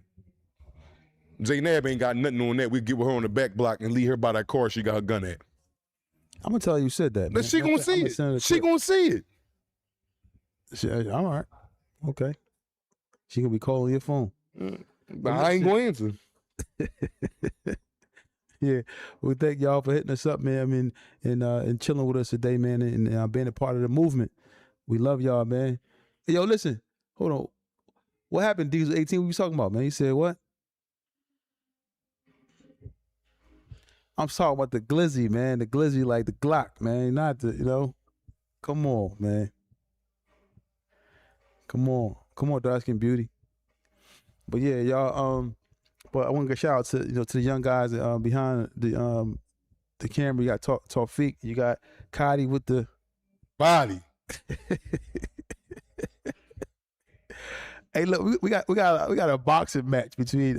[SPEAKER 2] Zaynab ain't got nothing on that. We get with her on the back block and leave her by that car she got her gun at.
[SPEAKER 4] I'm gonna tell her you said that.
[SPEAKER 2] But she gonna see it. She gonna see it.
[SPEAKER 4] All right. Okay. She gonna be calling your phone.
[SPEAKER 2] But I ain't gonna answer.
[SPEAKER 4] Yeah. Well, thank y'all for hitting us up, man. I mean, and chilling with us today, man, and being a part of the movement. We love y'all, man. Hey, yo, listen. Hold on. What happened, Diesel 18? What you talking about, man? You said what? I'm talking about the glizzy, man. The glizzy like the Glock, man. Not the, Come on, man. Come on, dark skin beauty. But yeah, y'all. But I want to give a shout out to to the young guys behind the camera. You got Tawfiq. You got Cotty with the
[SPEAKER 2] body.
[SPEAKER 4] Hey, look, we got a boxing match between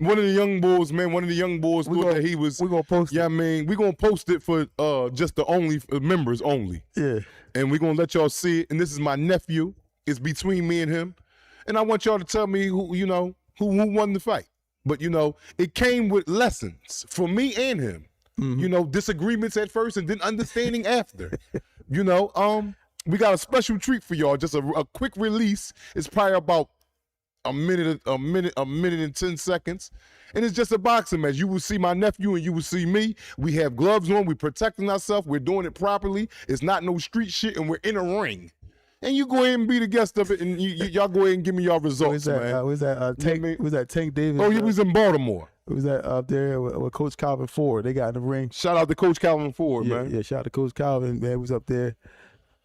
[SPEAKER 2] one of the young boys, man. One of the young boys thought that he was.
[SPEAKER 4] We're gonna post.
[SPEAKER 2] Yeah, I mean, we're gonna post it for just the members only.
[SPEAKER 4] Yeah.
[SPEAKER 2] And we're gonna let y'all see it. And this is my nephew. It's between me and him. And I want y'all to tell me who won the fight. But it came with lessons for me and him. Mm-hmm. Disagreements at first and then understanding after. we got a special treat for y'all. Just a quick release. It's probably about a minute and 10 seconds. And it's just a boxing match. You will see my nephew and you will see me. We have gloves on. We're protecting ourselves. We're doing it properly. It's not no street shit, and we're in a ring. And you go ahead and be the guest of it, and y'all go ahead and give me y'all results, man.
[SPEAKER 4] Was that Tank? Was that Tank Davis?
[SPEAKER 2] Oh, he was in Baltimore.
[SPEAKER 4] Was that up there with Coach Calvin Ford? They got in the ring.
[SPEAKER 2] Shout out to Coach Calvin Ford, man.
[SPEAKER 4] Yeah, shout out to Coach Calvin, man. Was up there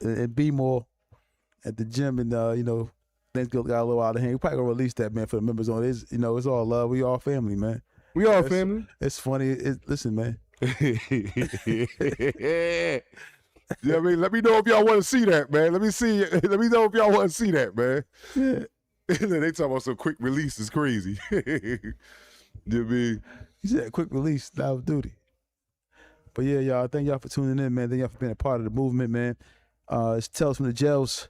[SPEAKER 4] in B-More at the gym, and things got a little out of hand. We probably gonna release that, man, for the members on. It's it's all love. We all family, man.
[SPEAKER 2] We all family.
[SPEAKER 4] It's funny. Listen, man.
[SPEAKER 2] Yeah, I mean, let me know if y'all want to see that, man. Let me know if y'all want to see that, man.
[SPEAKER 4] Yeah.
[SPEAKER 2] They talk about some quick release. It's crazy. You know what I mean?
[SPEAKER 4] He said quick release, Live of Duty. But yeah, y'all, thank y'all for tuning in, man. Thank y'all for being a part of the movement, man. It's Tales from the Jails.